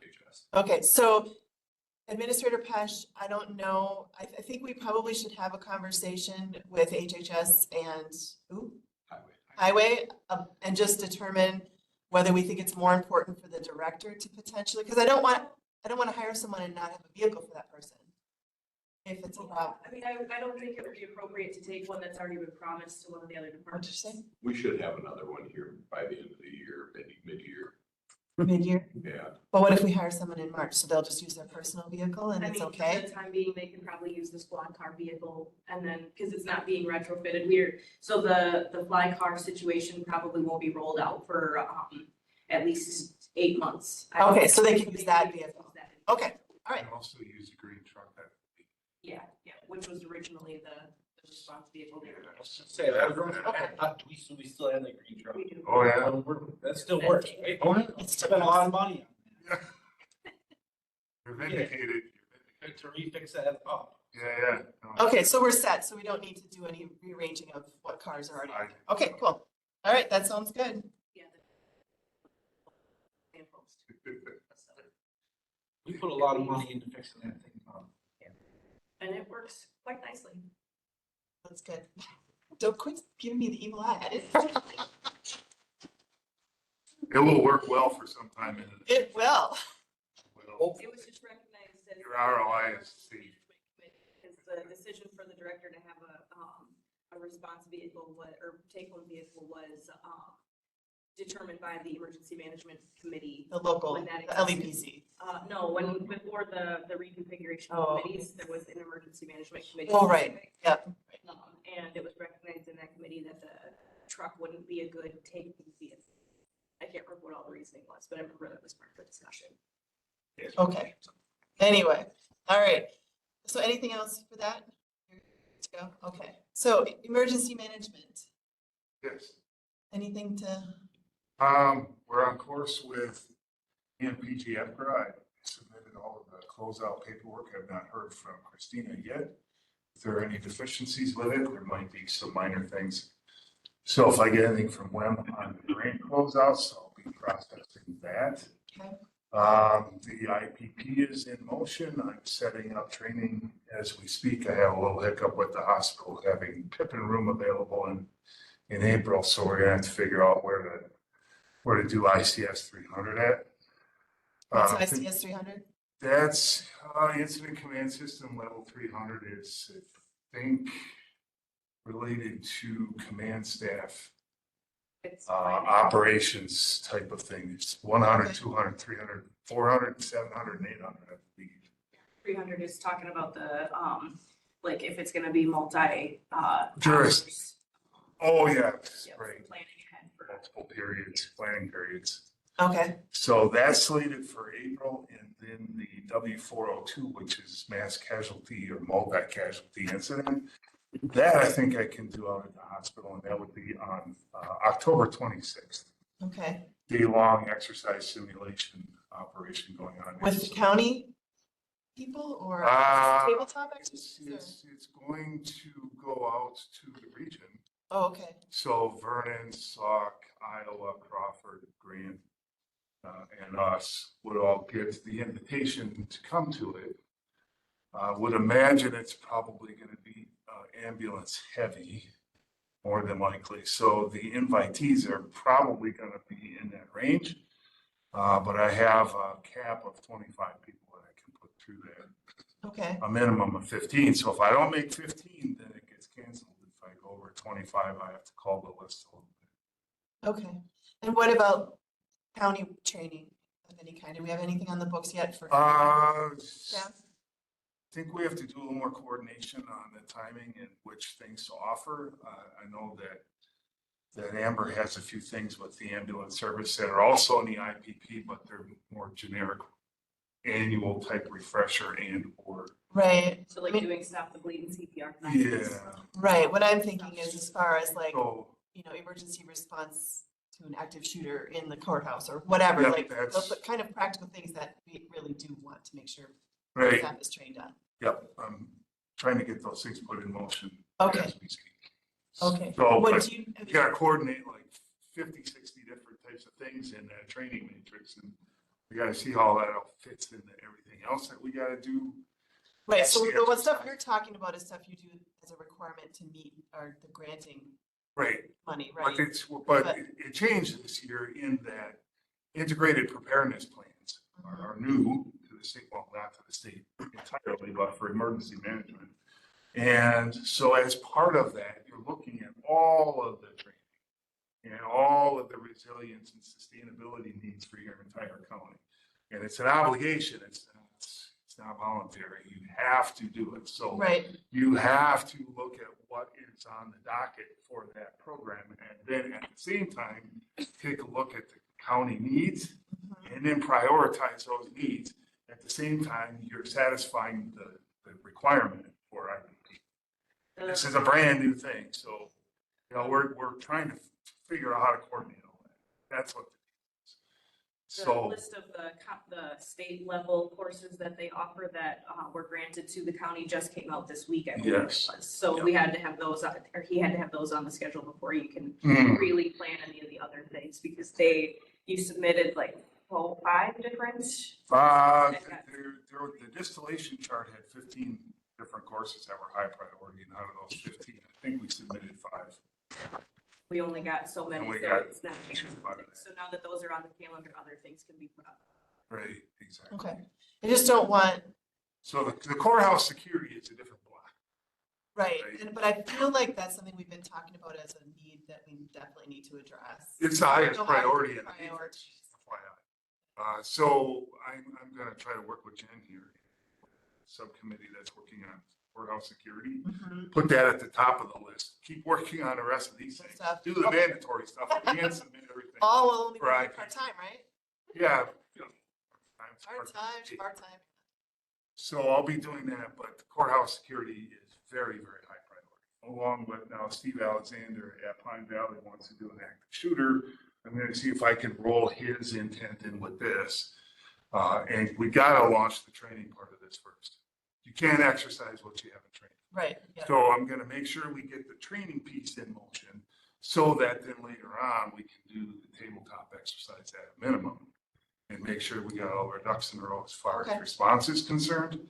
HS. okay, so Administrator Pesh, I don't know, I think we probably should have a conversation with HHS and Highway, and just determine whether we think it's more important for the director to potentially, because I don't want to hire someone and not have a vehicle for that person. If it's a problem. I mean, I don't think it would be appropriate to take one that's already been promised to one of the other What'd you departments. say? We should have another one here by the end of the year, mid-year. Mid-year? Yeah. But what if we hire someone in March, so they'll just use their personal vehicle and I it's mean, okay? for the time being, they can probably use the squad car vehicle and then, because it's not being retrofitted, so the fly car situation probably won't be rolled out for, at least 8 months. Okay, so they can use that vehicle. Use that. Okay, all right. And also use the green truck that. Yeah, which was originally the response vehicle there. Say that, we still have the green truck. We do. Oh, yeah. That still works, right? Oh, yeah. It's Spent a lot of money on You're vindicated. that. To refix that pump. Yeah. No. Okay, so we're set, so we don't need to do any rearranging of what cars are already. Fine. Okay, cool. All right, that sounds good. Yeah. We put a lot of money into fixing that thing up. And it works quite nicely. That's good. Don't quit giving me the evil eye. I didn't. It will work well for some time in the. It will. Well, It was just recognized as. Your ROI is C. Because the decision for the director to have a response vehicle, or take-home vehicle was, determined by the emergency management committee. The local, When that the existed. LEPC. No, before the reconfiguration Oh, of committees, there was an emergency management committee. Oh, right, yep. And it was recognized in that committee that the truck wouldn't be a good take-home vehicle. I can't remember what all the reasoning was, but I remember that was part of the discussion. Okay, anyway, all right. So anything else for that? Let's go, okay. So emergency management, yes. anything to, We're on course with EMPG EPCRA. I submitted all of the closeout paperwork. I've not heard from Christina yet. If there are any deficiencies with it, there might be some minor things. So if I get anything from WEM on the grant closeouts, I'll be processing that. okay, The IPP is in motion. I'm setting up training as we speak. I have a little hiccup with the hospital having Pippin room available in April, so we're gonna have to figure out where to do ICS 300 at. what's I think ICS 300? That's Incident Command System level 300 is, I think, related to command staff It's operations type of thing. It's 100, Okay. 200, 300, 400, 700, and 800, I believe. 300 is talking about the, like if it's gonna be multi, Juris. hours. Oh, yeah, Yep, right. planning ahead for. Multiple periods, planning periods. Okay, So that's slated for April, and then the W402, which is mass casualty or multi-casualty incident. That I think I can do out at the hospital, and that would be on October 26th. okay. Day-long exercise simulation operation going on. With the county people or Uh, tabletop It's, exercises? it's going to go out to the region. Oh, okay, So Vernon, Sauk, Iowa, Crawford, Grant, and us would all get the invitation to come to it. Would imagine it's probably going to be ambulance heavy, more than likely. So the invitees are probably going to be in that range. But I have a cap of 25 people that I can put through there, okay, a minimum of 15. So if I don't make 15, then it gets canceled. If I go over 25, I have to call the list a little bit. okay. And what about county training of any kind? Do we have anything on the books yet for? I think we have to do a little more coordination on the timing and which things to offer. I know that Amber has a few things with the ambulance service that are also in the IPP, but they're more generic annual type refresher and or. Right, So like I mean- doing stop the bleed and CPR. Yeah. right. What I'm thinking is as far as like, So, emergency response to an active shooter in the courthouse or whatever, Yeah, like that's- the kind of practical things that we really do want to make sure right, staff is trained on. yep, I'm trying to get those things put in motion. Okay. As we speak. Okay. So, What but do you? you gotta coordinate like 50, 60 different types of things in that training matrix, and we gotta see how that all fits into everything else that we gotta do. Right, so That's the what stuff exercise. you're talking about is stuff you do as a requirement to meet or the granting Right, money, but right? but it changed this year in that integrated preparedness plans are new to the state, well, not to the state entirely, but for emergency management. And so as part of that, you're looking at all of the training and all of the resilience and sustainability needs for your entire county. And it's an obligation, it's not voluntary, you have to do it. So Right, you have to look at what is on the docket for that program. And then at the same time, take a look at the county needs mhm, and then prioritize those needs. At the same time, you're satisfying the requirement for IPP. This is a brand new thing, so, we're trying to figure out how to coordinate all that. That's what. The So, list of the state level courses that they offer that were granted to the county just came out this week, I believe it Yes. was. So we had to have those, or he had to have those on the schedule before you can mm, really plan any of the other things, because you submitted like 5 different. the distillation chart had 15 different courses that were high priority, and out of those 15, I think we submitted 5. we only got so many, And we so got it's not. part of that. So now that those are on the calendar, other things can be put up. Right, exactly. Okay. I just don't want, So the courthouse security is a different block. right, Right. but I feel like that's something we've been talking about as a need that we definitely need to address. It's the highest So how do we priority in the prioritize? FYI. So I'm gonna try to work with Jen here, subcommittee that's working on courthouse security. Mhm. Put that at the top of the list. Keep working on the rest of these things. Stuff. Do the mandatory stuff and submit everything. All will only be Right. part-time, right? Yeah. you know, Part-time. So I'll be doing that, but the courthouse security is very, very high priority. Along with now Steve Alexander at Pine Valley wants to do an active shooter. I'm gonna see if I can roll his intent in with this. And we gotta launch the training part of this first. You can't exercise what you haven't trained. Right, yeah. So I'm gonna make sure we get the training piece in motion so that then later on, we can do the tabletop exercise at a minimum. And make sure we got all our ducks in a row as far Okay. as response is concerned.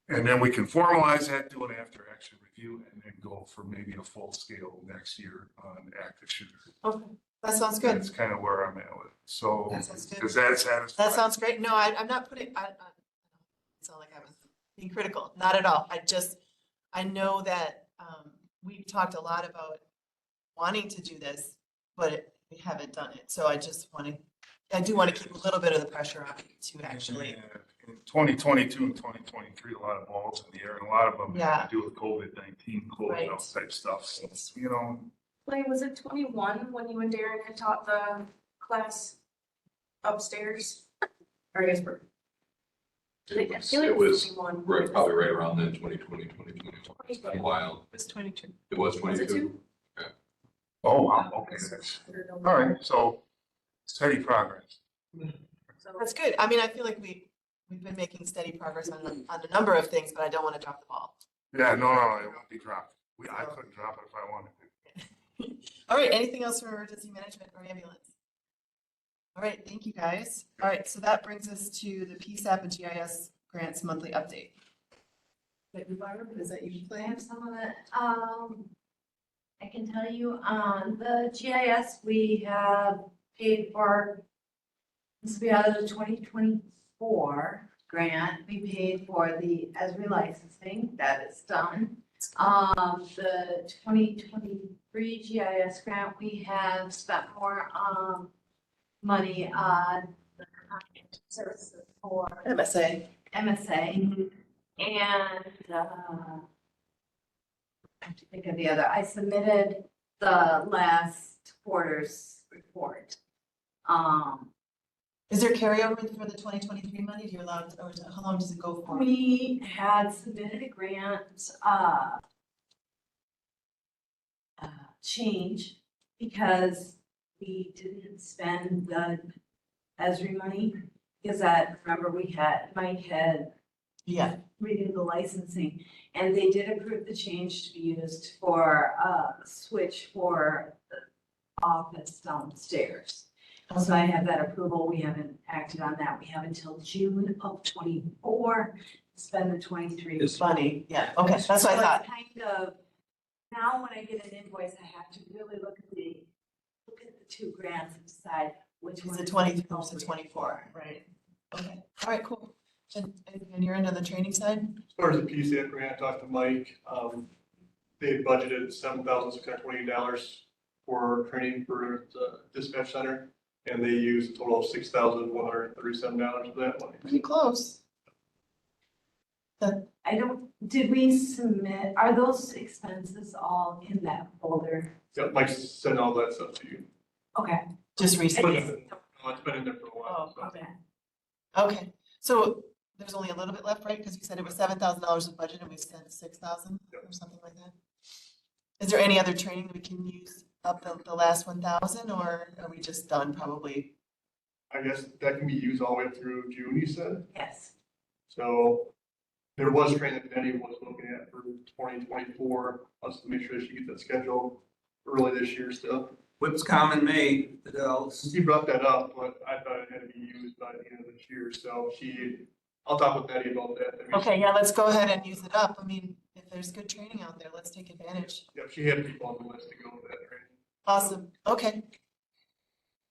And then we can formalize that, do an after action review, and then go for maybe a full scale next year on active shooter. Okay, that sounds good. That's kind of where I'm at with it. So That sounds good. does that satisfy? That sounds great. No, I'm not putting, it's not like I was being critical, not at all. I know that, we've talked a lot about wanting to do this, but we haven't done it. So I do want to keep a little bit of the pressure on to actually. In 2022 and 2023, a lot of balls in the air, and a lot of them Yeah. have to do with COVID-19, Right. closeout type stuff. So, you know, Like, was it 21 when you and Darren had taught the class upstairs? Or I guess we're. I feel like It was 21. right, probably right around then, 2020, 2021. It's been a while. It's 22. It was Was it 22. two? oh, wow, okay, that's, all right, so steady progress. So That's good. I mean, I feel like we've been making steady progress on a number of things, but I don't want to drop the ball. Yeah, no, it won't be dropped. I couldn't drop it if I wanted to. All right, anything else for emergency management or ambulance? All right, thank you, guys. All right, so that brings us to the PSAP and GIS grants monthly update. Maybe Barb, is that you I playing? have some of it. I can tell you on the GIS, we have paid for, this will be out of the 2024 grant. We paid for the Esri licensing, that is done. The 2023 GIS grant, we have spent more, money on the contract services for MSA. MSA. And, I have to think of the other, I submitted the last quarter's report. Is there carryover for the 2023 money? Do you allow, or how long does it go for? We had submitted a grant, change because we didn't spend the Esri money. Because remember Mike had Yeah, renewed the licensing, and they did approve the change to be used for switch for the office downstairs. So I have that approval. We haven't acted on that. We have until June of 24 to spend the 23. it's funny. Yeah, okay, that's what I So it's thought. kind of, now when I get an invoice, I have to really look at the two grants and decide which It's one. the is 23 appropriate. versus 24, right? Okay, all right, cool. And you're into the training side? As far as the PSAP grant, I talked to Mike, they budgeted $7,628 for training for the dispatch center. And they used a total of $6,137 for that money. Pretty close. Did we submit, are those expenses all in that folder? Yep, Mike sent all that stuff to you. Okay. Just recently. It's been in there for a while. so. Okay. Okay, so there's only a little bit left, right? Because you said it was $7,000 of budget and we spent 6,000 or something like that. Is there any other training that we can use up the last 1,000 or are we just done probably? I guess that can be used all the way through June, you said. Yes. So there was training that Nettie was looking at for 2024, us to make sure she gets that scheduled early this year still. Whips common May, Adele's. He brought that up, but I thought it had to be used by the end of this year, so I'll talk with Betty about that. Okay, yeah, let's go ahead and use it up. I mean, if there's good training out there, let's take advantage. Yep, she had people on the list to go with that training. Awesome, okay.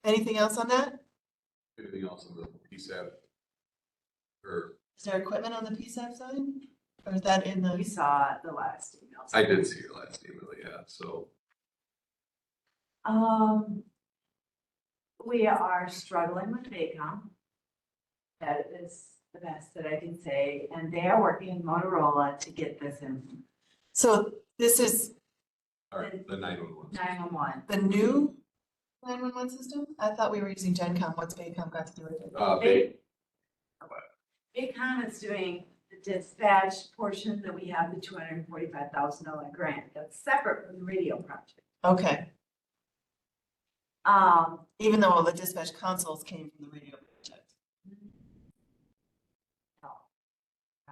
Anything else on that? Anything else on the PSAP? Or, Is there equipment on the PSAP side? Or is that in We the, saw the last email. I did see your last email, yeah, so. We are struggling with Baycom. That is the best that I can say, and they are working with Motorola to get this in so this is All right, the 911. 911. the new 911 system? I thought we were using GenCom. What's Baycom got to do with it? Baycom is doing the dispatch portion that we have the $245,000 grant. That's separate from the radio project. Okay, Um, even though all the dispatch consoles came from the radio project. no.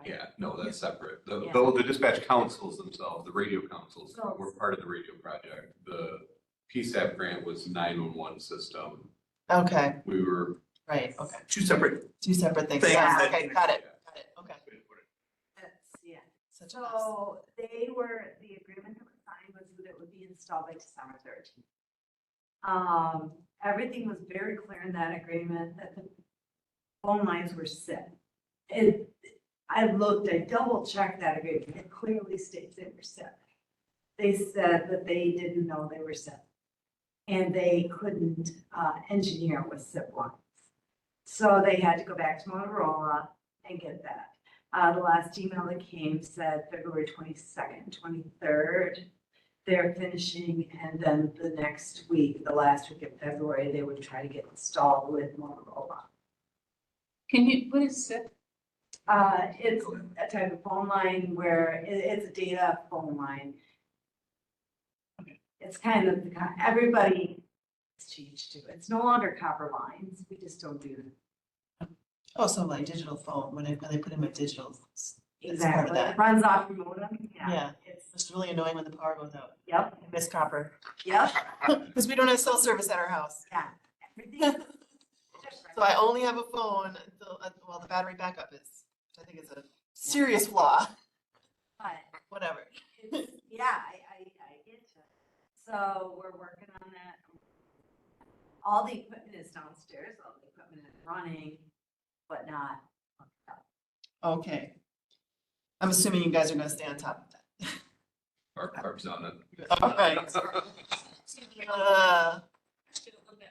Yeah, no, that's separate. Yeah. The dispatch councils themselves, the radio councils, So- were part of the radio project. The PSAP grant was 911 system. Okay, We were, right, okay. Two separate Two separate things. things. Yeah, that- okay, got it, okay. That's, yeah. Such a mess. So the agreement that was signed was that it would be installed by December 13th. Everything was very clear in that agreement that the phone lines were set. I double checked that agreement. It clearly states they were set. They said that they didn't know they were set. And they couldn't, engineer with SIP lines. So they had to go back to Motorola and get that. The last email that came said February 22nd, 23rd, they're finishing, and then the next week, the last week of February, they would try to get installed with Motorola. What is it? It's a type of phone line where it's a data phone line. It's kind of, everybody has changed to it. It's no longer copper lines. We just don't do them. Oh, so like digital phone, when they put in my digital, it's part of Exactly. that. It runs off your modem. Yeah. It's, It's really annoying when the power goes out. yep, I miss copper. yep, Because we don't have cell service at our house. yeah. Everything. So I only have a phone until, well, the battery backup is, which I think is a serious flaw, But whatever. it's, yeah, I get you. So we're working on that. All the equipment is downstairs, all the equipment is running, but not. Okay. I'm assuming you guys are gonna stay on top of that. Barb's on it. All right. Question a little bit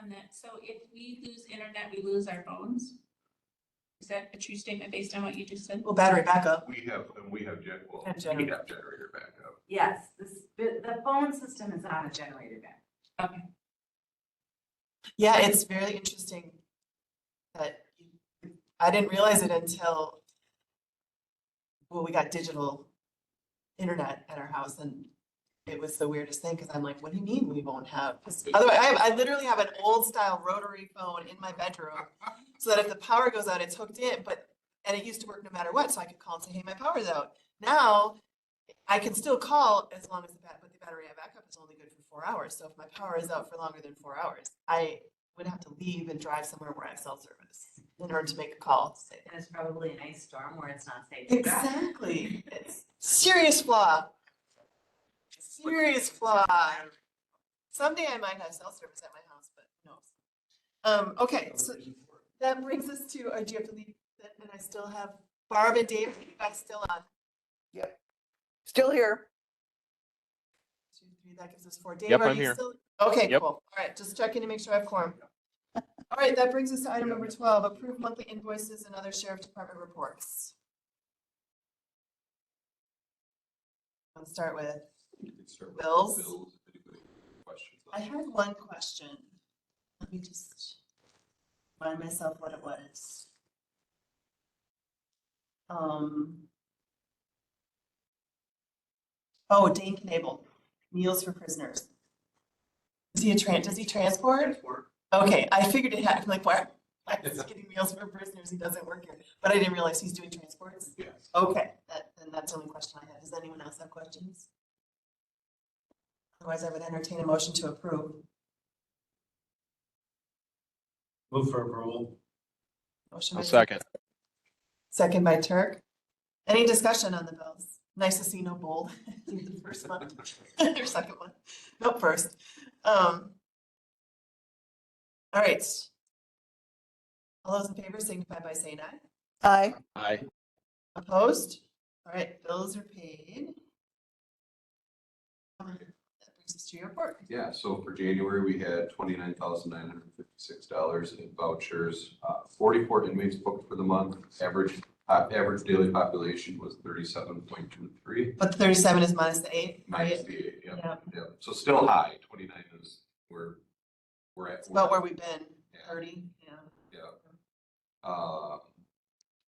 on that. So if we lose internet, we lose our phones? Is that a true statement based on what you just said? Well, battery backup. We have And we generator. have generator backup. Yes, the phone system is on a generator back. Okay. Yeah, it's very interesting that I didn't realize it until, well, we got digital internet at our house, and it was the weirdest thing, because I'm like, what do you mean we won't have? 'Cause otherwise, I literally have an old style rotary phone in my bedroom, so that if the power goes out, it's hooked in, and it used to work no matter what, so I could call and say, hey, my power's out. Now, I can still call as long as but the battery backup is only good for 4 hours, so if my power is out for longer than 4 hours, I would have to leave and drive somewhere where I have cell service in order to make a call. And it's probably an ice storm where it's not safe to drive. Exactly. It's serious flaw. Serious flaw. Someday I might have cell service at my house, but who knows? Okay, so that brings us to, do you have to leave? And I still have Barb and Dave, are you guys still on? Yep. Still here. 2, 3, that gives us 4. Dave, Yep, are I'm you here. still? Okay, Yep. cool. All right, just checking to make sure I have quorum. All right, that brings us to item number 12, approve monthly invoices and other sheriff department reports. Let's start with, You can start with Bills? Anybody have questions on I had one question. Let me just remind myself what it was. Oh, Dane Knable, meals for prisoners. Is he does he transport? Transport. Okay, I figured it had, I'm like, why is he getting meals for prisoners? He doesn't work here. But I didn't realize he's doing transports. Yes. Okay, then that's the only question I had. Does anyone else have questions? Otherwise, I would entertain a motion to approve. Move for approval. Motion I'll by second. Second by Turk. Any discussion on the bills? Nice to see no bold in the first month, or second one, nope, first. All right. All those in favor signify by saying aye. Aye. Opposed? All right, bills are paid. That brings us to your report. Yeah, so for January, we had $29,956 in vouchers, 44 inmates booked for the month. Average daily population was 37.23. But the 37 is minus the 8, Minus right? the 8, Yeah. yeah. So still high, 29 is where we're at. It's about where we've been, 30, yeah.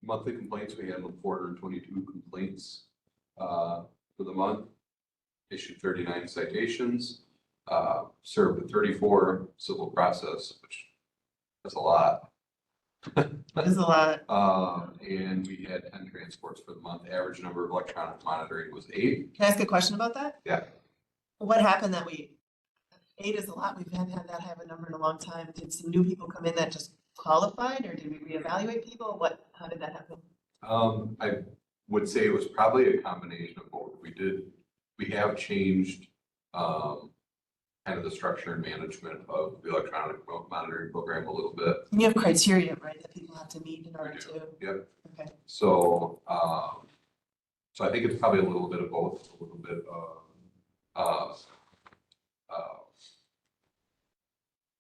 Monthly complaints, we had 422 complaints for the month. Issued 39 citations, served 34 civil process, which is a lot. That is a lot. And we had 10 transports for the month. Average number of electronic monitoring was 8. Can I ask a question about that? Yeah. What happened that 8 is a lot. We've had that have a number in a long time. Did some new people come in that just qualified, or did we reevaluate people? How did that happen? I would say it was probably a combination of both. We have changed kind of the structure and management of the electronic monitoring program a little bit. And you have criteria, right, that people have to meet in order to? Yep. Okay. So, so I think it's probably a little bit of both, a little bit of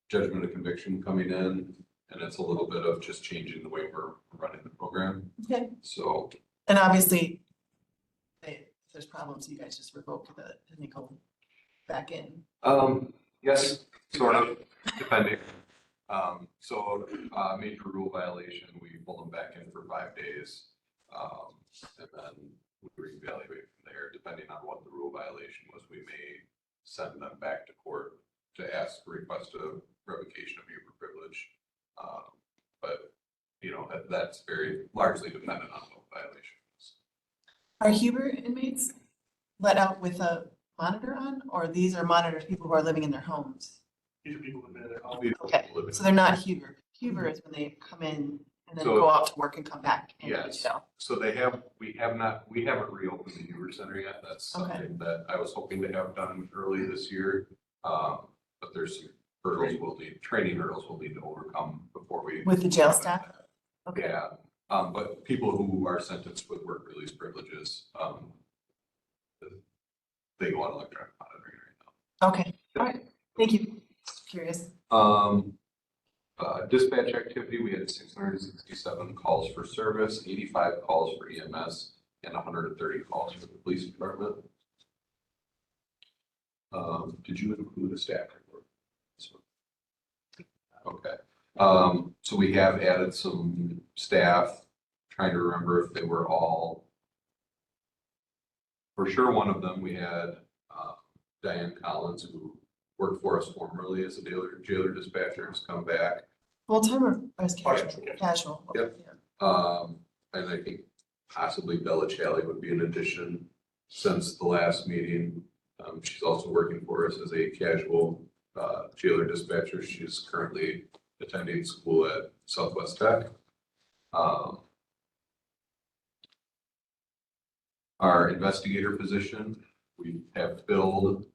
judgment and conviction coming in, and it's a little bit of just changing the way we're running the program. Okay. So. And obviously, if there's problems, you guys just revoke and they go back in. Yes, sort of, depending. Major rule violation, we pull them back in for 5 days. And then we reevaluate from there, depending on what the rule violation was. We may send them back to court to request a revocation of Huber privilege. But, you know, that's very largely dependent on what violations. Are Huber inmates let out with a monitor on, or these are monitors, people who are living in their homes? These are people that have been in their home. Okay, so they're not Huber. Huber is when they come in and then go out to work and come back. Yes, so we haven't reopened the Huber Center yet. That's something that I was hoping to have done early this year. But there's some training hurdles we'll need to overcome before we. With the jail staff? Okay. Yeah, but people who are sentenced with work release privileges, they go on electronic monitoring right now. Okay, all right, thank you. Curious. Dispatch activity, we had 667 calls for service, 85 calls for EMS, and 130 calls for the police department. Did you include a staff report? Okay. So we have added some staff, trying to remember if they were all. For sure, one of them, we had Diane Collins, who worked for us formerly as a jailer dispatcher, has come back. Full time or as casual? Casual. Yep. And I think possibly Bella Challey would be an addition since the last meeting. She's also working for us as a casual jailer dispatcher. She's currently attending school at Southwest Tech. Our investigator position, we have filled.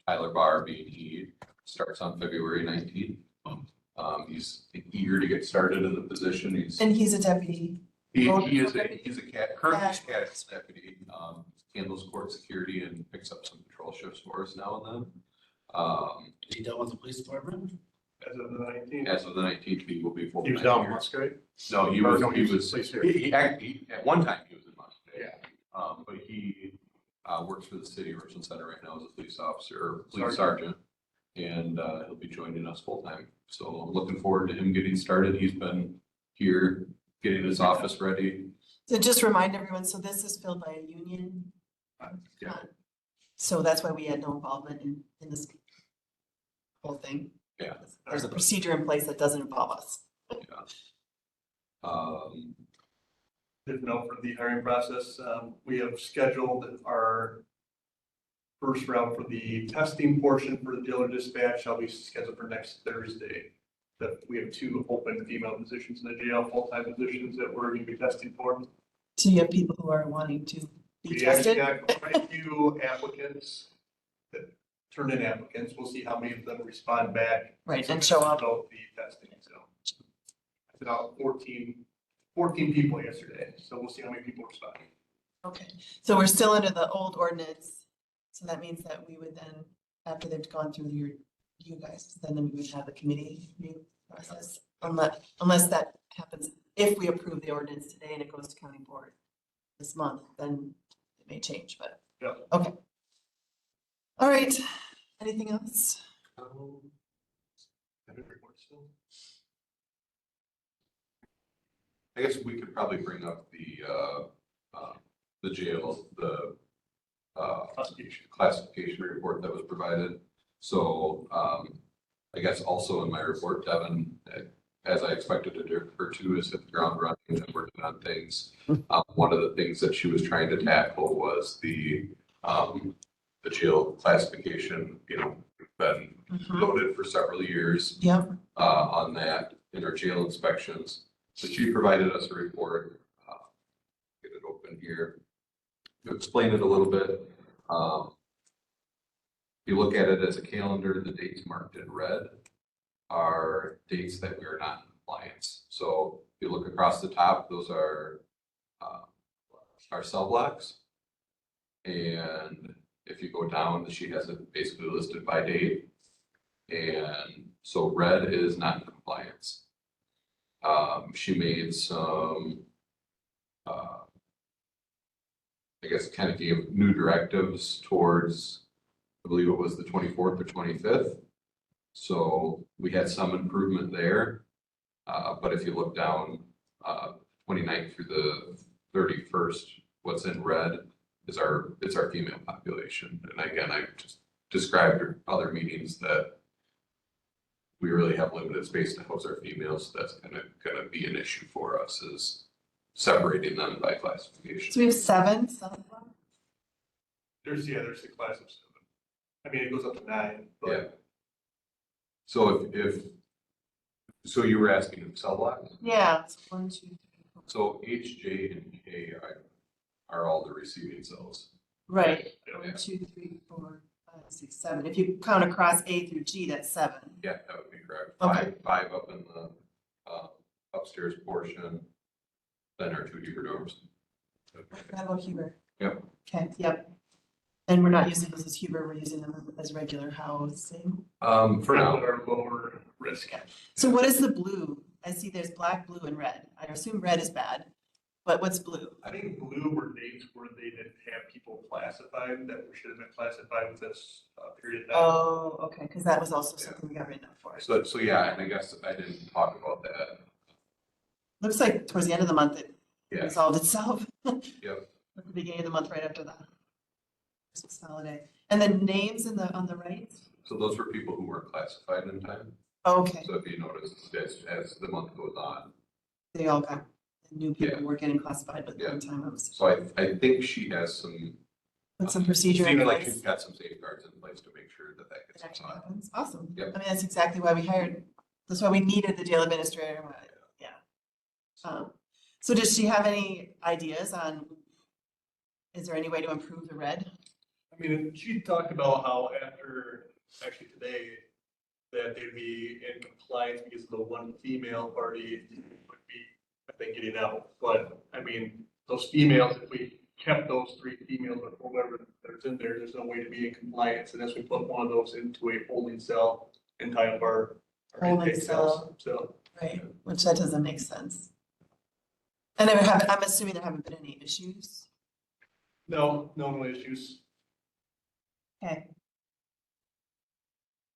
Tyler Barr being he starts on February 19th. He's eager to get started in the position. And he's a deputy. He's a current cadet deputy, handles court security and picks up some patrol shifts for us now and then. Is he done with the police department? As of the 19th. As of the 19th, he will be full. He was down in Musgrave? No, he was, at one time he was in Musgrave. Yeah. But he works for the city of Richland Center right now as a police officer, or police sergeant. And he'll be joining us full time. So I'm looking forward to him getting started. He's been here getting his office ready. So just remind everyone, so this is filled by a union. So that's why we had no involvement in this whole thing. Yeah. There's a procedure in place that doesn't involve us. If no, for the hiring process, we have scheduled our first round for the testing portion for the dealer dispatch shall be scheduled for next Thursday. That we have 2 open female positions in the jail, full-time positions that we're going to be testing for. So you have people who are wanting to be We actually tested? got quite a few applicants that turned in applicants. We'll see how many of them respond back. Right, and show up. About the testing, so. About 14 people yesterday, so we'll see how many people respond. Okay, so we're still under the old ordinance. So that means that we would then, after they've gone through you guys, then we would have the committee review process. Unless that happens, if we approve the ordinance today and it goes to county board this month, then it may change, but. Yeah. Okay. All right, anything else? I guess we could probably bring up the jail, classification report that was provided. So, I guess also in my report, Devin, as I expected to do her too, is hit the ground running and working on things. One of the things that she was trying to tackle was the jail classification, you know, we've been noted for several years. Yep. On that in our jail inspections. So she provided us a report. Get it open here. To explain it a little bit. If you look at it as a calendar, the dates marked in red are dates that we are not in compliance. So if you look across the top, those are our cell blocks. And if you go down, she has it basically listed by date. And so red is not in compliance. She made some, I guess kind of gave new directives towards, I believe it was the 24th or 25th. So we had some improvement there. But if you look down, 29th through the 31st, what's in red is it's our female population. And again, I just described other meetings that we really have limited space to house our females. So that's gonna be an issue for us, is separating them by classification. So we have seven. There's a class of 7. I mean, it goes up to 9, but. Yeah. So so you were asking if cell blocks? Yeah. It's 1, 2, 3, 4. So H, J, and K are all the receiving cells. Right. Yeah. 1, 2, 3, 4, 5, 6, 7. If you count across A through G, that's 7. Yeah, that would be correct. Okay. Five up in the upstairs portion, then our 2 Huber dorms. Forgot about Huber. Yep. Okay, yep. And we're not using those as Huber, we're using them as regular housing. For now. Our lower risk. So what is the blue? I see there's black, blue, and red. I assume red is bad, but what's blue? I think blue were dates where they didn't have people classified that should have been classified with this period of time. Oh, okay, because that was also something we got written up for. So yeah, and I guess I didn't talk about that. Looks like towards the end of the month, it Yeah. resolved itself. Yep. At the beginning of the month, right after that. Christmas holiday. And then names on the right? So those were people who weren't classified in time. Okay, So if you notice, as the month goes on. they all got, new people Yeah. were getting classified, but Yeah. one time I was, So I think she has some. put some procedure in Seems like place. she's got some safeguards in place to make sure that It gets actually done. happens. Awesome. Yep. I mean, that's exactly why we hired, that's why we needed the jail administrator. Yeah. So does she have any ideas on, is there any way to improve the red? I mean, she talked about how after, actually today, that they'd be in compliance because the one female party would be, I think, getting out. But, I mean, those females, if we kept those 3 females or whoever that's in there, there's no way to be in compliance unless we put one of those into a holding cell in time of our Holding intake cells. So, Right, which that doesn't make sense. And I'm assuming there haven't been any issues. no issues. Okay.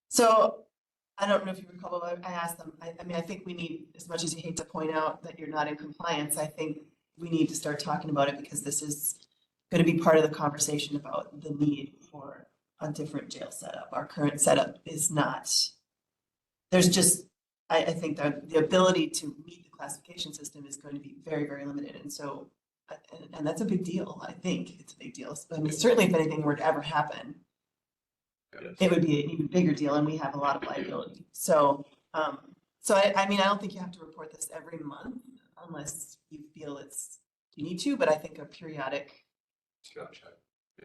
So I don't know if you recall, but I asked them, I mean, I think we need, as much as you hate to point out that you're not in compliance, I think we need to start talking about it because this is going to be part of the conversation about the need for a different jail setup. Our current setup is not, there's just, I think that the ability to meet the classification system is going to be very, very limited. And so, and that's a big deal. I think it's a big deal. I mean, certainly if anything were to ever happen, it would be an even bigger deal, and we have a lot of liability. So, I mean, I don't think you have to report this every month unless you feel need to, but I think a periodic Gotcha.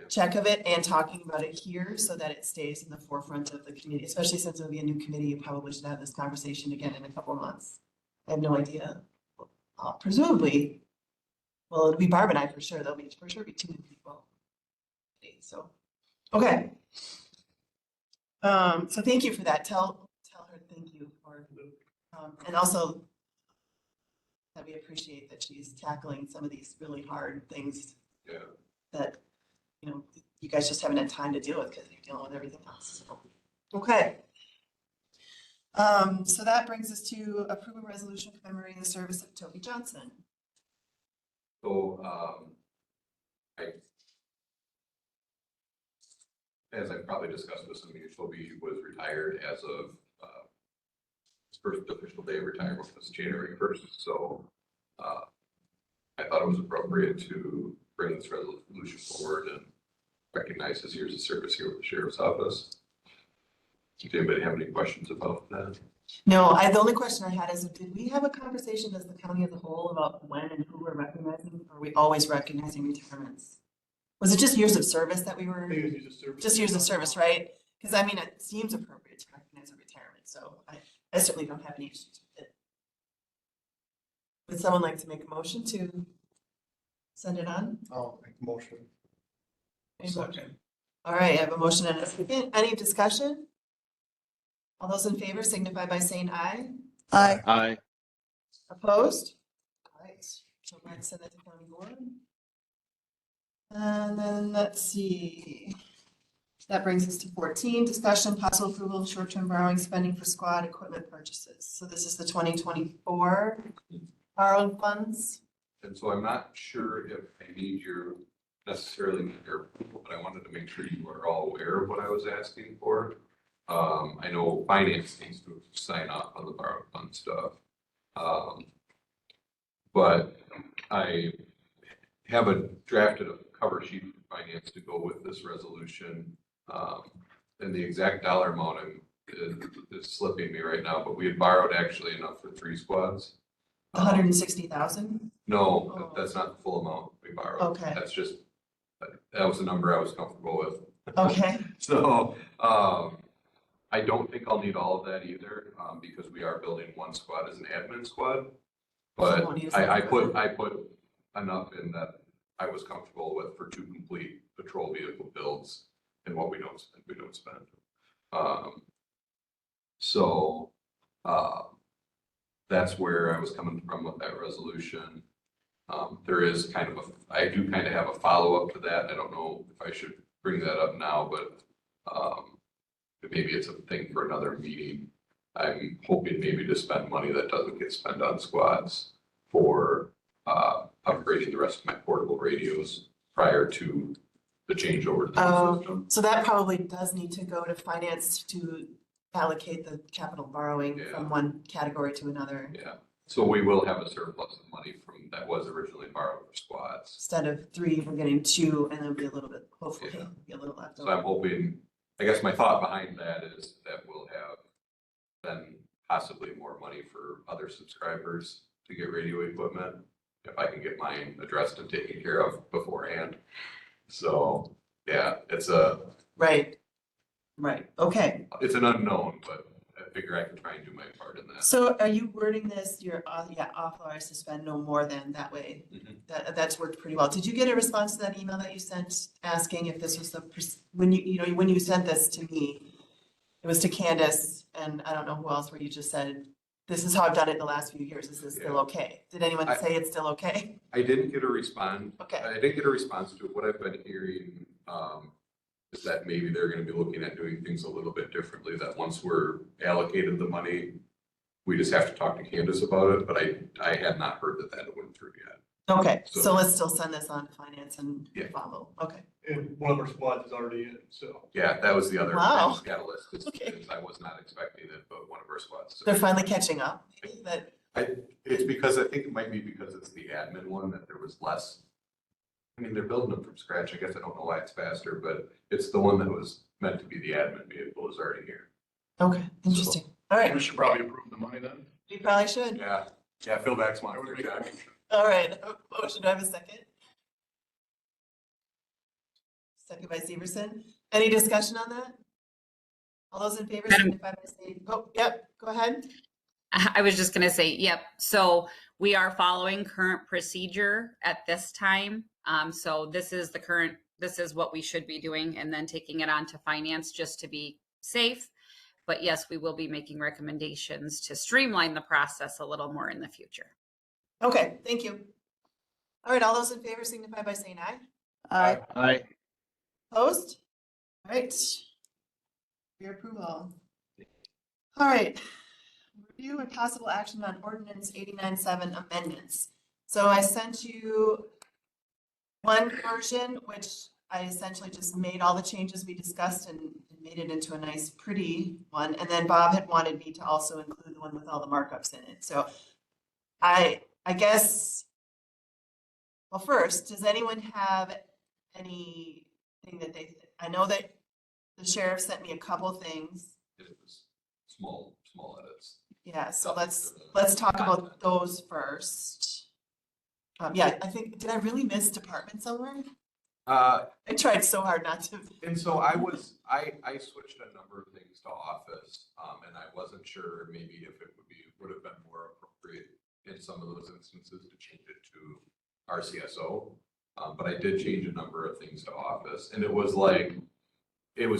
check of it and talking about it here so that it stays in the forefront of the committee, especially since it'll be a new committee, you probably should have this conversation again in a couple of months. I have no idea. Presumably, well, it'll be Barb and I for sure. There'll be for sure be two new people. So, okay. So thank you for that. Tell her thank you for, and also that we appreciate that she's tackling some of these really hard things. Yeah. That, you know, you guys just haven't had time to deal with because you're dealing with everything else. So, okay. So that brings us to approve a resolution commemorating the service of Toby Johnson. So, as I probably discussed with some of you, Toby was retired as of, his first official day of retirement was January 1st. So, I thought it was appropriate to bring this resolution forward and recognize his years of service here with the sheriff's office. Does anybody have any questions about that? No, the only question I had is, did we have a conversation as the county as a whole about when and who we're recognizing? Or are we always recognizing retirements? Was it just years of service that we were, I think it was years of service. just years of service, right? Because I mean, it seems appropriate to recognize a retirement, so I certainly don't have any issues with it. Would someone like to make a motion to send it on? I'll make the motion. All right, I have a motion and a second. Any discussion? All those in favor signify by saying aye. Aye. Aye. Opposed? All right, so let's send that to county board. And then let's see. That brings us to 14, discussion possible approval of short-term borrowing spending for squad equipment purchases. So this is the 2024 borrowed funds. And so I'm not sure if I need necessarily need your approval, but I wanted to make sure you were all aware of what I was asking for. I know finance needs to sign off on the borrowed fund stuff. But I have drafted a cover sheet for finance to go with this resolution. And the exact dollar amount is slipping me right now, but we had borrowed actually enough for 3 squads. 160,000? No, that's not the full amount we borrowed. Okay. That's just, that was the number I was comfortable with. Okay. So, I don't think I'll need all of that either, because we are building 1 squad as an admin squad. But I put enough in that I was comfortable with for 2 complete patrol vehicle builds and what we don't spend. That's where I was coming from with that resolution. There is I do kind of have a follow-up to that. I don't know if I should bring that up now, but maybe it's a thing for another meeting. I'm hoping maybe to spend money that doesn't get spent on squads for upgrading the rest of my portable radios prior to the changeover to the new system. So that probably does need to go to finance to allocate the capital borrowing from one category to another. Yeah, so we will have a surplus of money from that was originally borrowed for squads. Instead of 3, we're getting 2, and there'll be a little bit, hopefully, be a little left So over. I'm hoping, I guess my thought behind that is that we'll have then possibly more money for other subscribers to get radio equipment, if I can get mine addressed and taken care of beforehand. So, yeah, it's Right, okay. it's an unknown, but I figure I can try and do my part in that. So are you wording this, you're, authorized to spend no more than that way? Mhm. That's worked pretty well. Did you get a response to that email that you sent asking if this was when you sent this to me, it was to Candace, and I don't know who else, where you just said, this is how I've done it the last few years. Is this still okay? Did anyone say it's still okay? I didn't get a response. Okay. I didn't get a response to it. What I've been hearing, is that maybe they're gonna be looking at doing things a little bit differently, that once we're allocated the money, we just have to talk to Candace about it, but I had not heard that went through yet. Okay, So- so let's still send this on to finance and Yeah. follow. Okay. And one of our squads is already in, so. Yeah, that was the other Wow. catalyst, is Okay. I was not expecting it, but one of our squads. They're finally catching up. That It's because, I think it might be because it's the admin one that there was less. I mean, they're building them from scratch. I guess I don't know why it's faster, but it's the one that was meant to be the admin vehicle is already here. okay, interesting. All right, We should probably approve the money then. we probably should. Yeah, Phil Baxmont, I would make a Jack. motion. All right, motion. Do I have a second? Second by Severson. Any discussion on that? All those in favor, Madam- signify by saying, oh, yep, go ahead. I was just gonna say, yep, so we are following current procedure at this time. So this is this is what we should be doing and then taking it on to finance just to be safe. But yes, we will be making recommendations to streamline the process a little more in the future. Okay, thank you. All right, all those in favor signify by saying aye. Aye. Aye. Opposed? All right. Your approval. All right. Review and possible action on ordinance 89.7 amendments. So I sent you one version, which I essentially just made all the changes we discussed and made it into a nice, pretty one. And then Bob had wanted me to also include the one with all the markups in it. So I guess, well, first, does anyone have anything that I know that the sheriff sent me a couple things. It was small edits. Yeah, so let's talk about those first. Yeah, I think, did I really miss department somewhere? I tried so hard not to. And so I switched a number of things to Office, and I wasn't sure maybe if it would have been more appropriate in some of those instances to change it to RCSO. But I did change a number of things to Office, and it was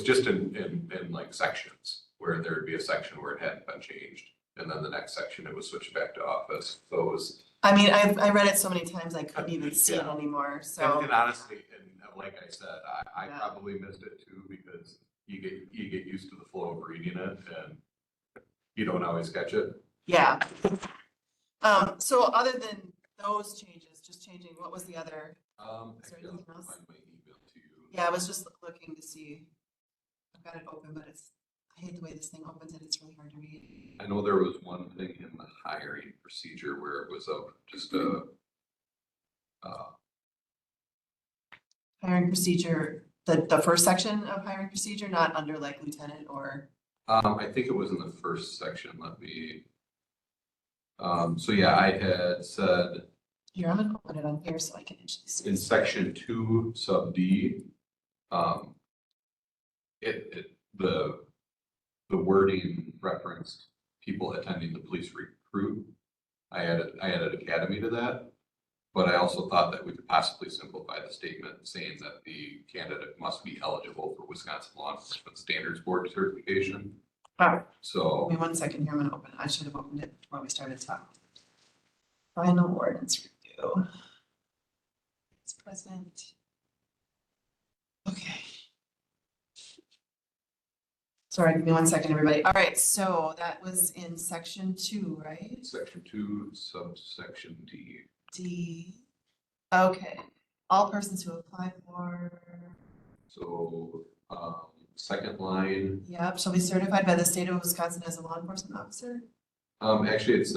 just in like sections where there'd be a section where it hadn't been changed. And then the next section, it was switched back to Office. So it was. I mean, I read it so many times, I couldn't even see it anymore, so. And honestly, and like I said, I Yeah. probably missed it too, because you get used to the flow of reading it and you don't always catch it. Yeah. So other than those changes, just changing, what was the other? Is there Actually, I'll anything else? find my email to you. Yeah, I was just looking to see. I've got it open, but I hate the way this thing opens and it's really hard to read. I know there was one thing in the hiring procedure where it was just a, Hiring procedure, the first section of hiring procedure, not under like lieutenant or, I think it was in the first section, let me. So yeah, I had said here, I'm gonna open it on here so I can actually see. in section 2 sub D, the wording referenced people attending the police recruit. I added academy to that, but I also thought that we could possibly simplify the statement saying that the candidate must be eligible for Wisconsin Law Enforcement Standards Board certification. All right, So give me 1 second here, I'm gonna open it. I should have opened it before we started talking. Final ordinance review. It's present. Okay. Sorry, give me 1 second, everybody. All right, so that was in section 2, right? section 2 subsection D. D. Okay, all persons who apply for, So, second line, yep, shall be certified by the state of Wisconsin as a law enforcement officer. actually it's,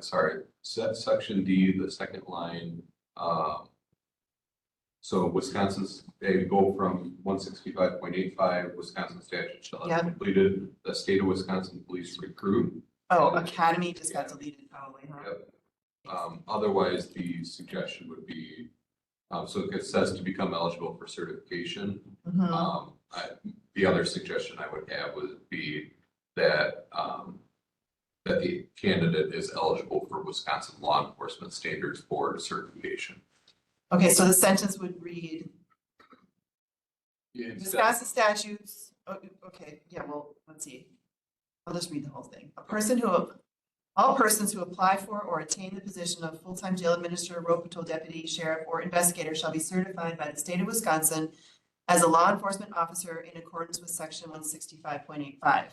sorry, section D, the second line, so Wisconsin's, they go from 165.85, Wisconsin statute shall Yep. have completed the state of Wisconsin police recruit. Oh, academy just got deleted probably, huh? Yep. Otherwise, the suggestion would be, so it says to become eligible for certification. Mhm. The other suggestion I would have would be that, that the candidate is eligible for Wisconsin Law Enforcement Standards Board certification. Okay, so the sentence would read, Yeah, instead- Wisconsin statutes, okay, yeah, well, let's see. I'll just read the whole thing. All persons who apply for or attain the position of full-time jail administrator, road patrol deputy, sheriff, or investigator shall be certified by the state of Wisconsin as a law enforcement officer in accordance with section 165.85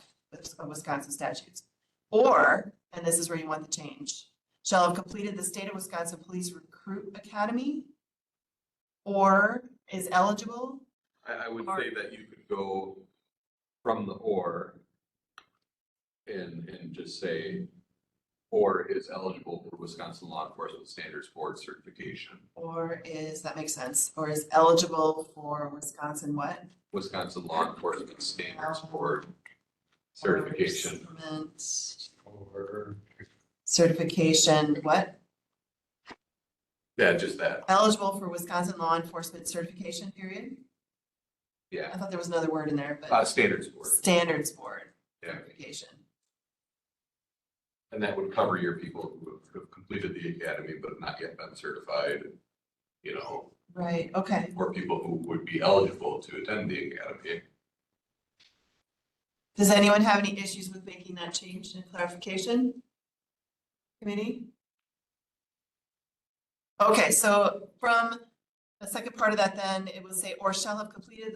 of Wisconsin statutes. Or, and this is where you want the change, shall have completed the state of Wisconsin Police Recruit Academy, or is eligible. I would say that you could go from the or and just say, or is eligible for Wisconsin Law Enforcement Standards Board certification. Or that makes sense, or is eligible for Wisconsin what? Wisconsin Law Enforcement Standards Board certification. Certification, what? Yeah, just that. Eligible for Wisconsin law enforcement certification period. Yeah. I thought there was another word in there, but Standards board. standards board Yeah. certification. And that would cover your people who have completed the academy but not yet been certified, you know, Right, okay. or people who would be eligible to attend the academy. Does anyone have any issues with making that change and clarification? Committee? Okay, so from the second part of that, then it will say, or shall have completed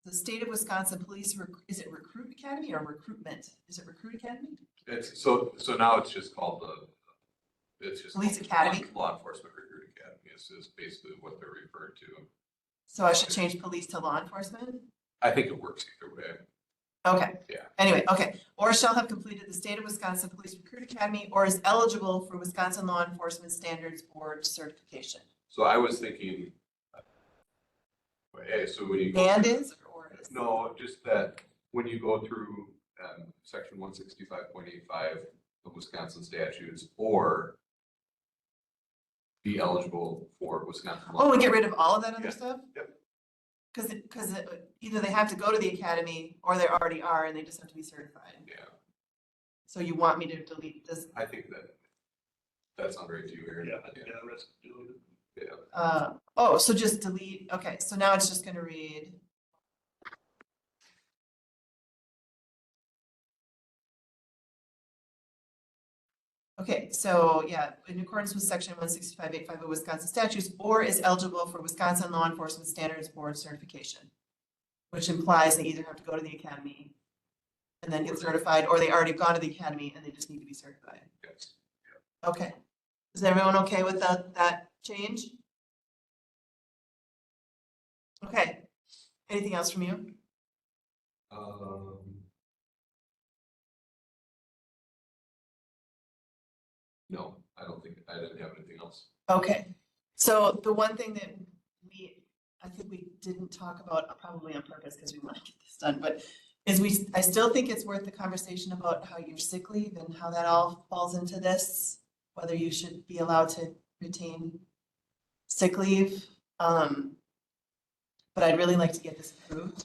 the state of Wisconsin Police, is it Recruit Academy or Recruitment? Is it Recruit Academy? It's so now it's just called it's just Police called Academy? Law Enforcement Recruit Academy is basically what they're referred to. So I should change police to law enforcement? I think it works either way. Okay. Yeah. Anyway, okay. Or shall have completed the state of Wisconsin Police Recruit Academy or is eligible for Wisconsin Law Enforcement Standards Board certification. So I was thinking, so when you go And through- is or is? No, just that when you go through section 165.85 of Wisconsin statutes, or be eligible for Wisconsin. Oh, we get rid of all of that other Yeah. stuff? Yep. Because either they have to go to the academy or they already are and they just have to be certified. Yeah, So you want me to delete this? I think that sounds right to you, Aaron. Yeah. Oh, so just delete, okay, so now it's just gonna read. Okay, so yeah, in accordance with section 165.85 of Wisconsin statutes, or is eligible for Wisconsin Law Enforcement Standards Board certification. Which implies they either have to go to the academy and then get certified, or they already gone to the academy and they just need to be certified. Yes. Okay, is everyone okay with that change? Okay, anything else from you? No, I didn't have anything else. Okay, so the one thing that I think we didn't talk about, probably on purpose because we want to get this done, but I still think it's worth the conversation about how your sick leave and how that all falls into this, whether you should be allowed to retain sick leave. But I'd really like to get this approved.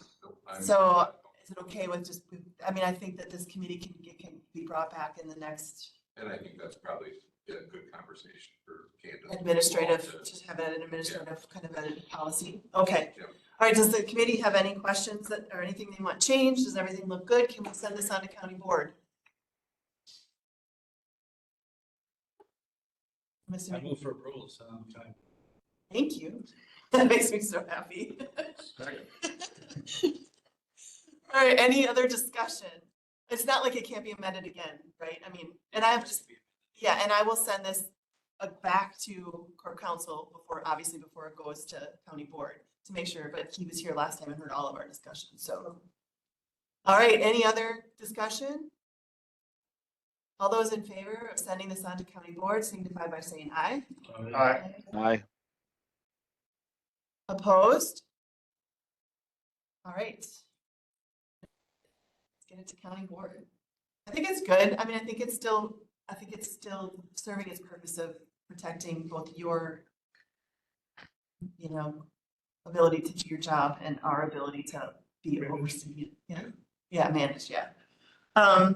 So is it okay with just, I mean, I think that this committee can be brought back in the next And I think that's probably a good conversation for Candace. administrative, just have an administrative kind of a policy. Okay. Yep. All right, does the committee have any questions or anything they want changed? Does everything look good? Can we send this on to county board? I'm I assuming, move for approval, so I'm time. thank you. That makes me so happy. All right, any other discussion? It's not like it can't be amended again, right? I mean, and I have just, yeah, and I will send this back to core council obviously before it goes to county board to make sure, but he was here last time and heard all of our discussions, so. All right, any other discussion? All those in favor of sending this on to county board signify by saying aye. Aye. Opposed? All right. Let's get it to county board. I think it's good. I mean, I think it's still serving its purpose of protecting both your, ability to do your job and our ability to be overseen. Yeah, managed, yeah. A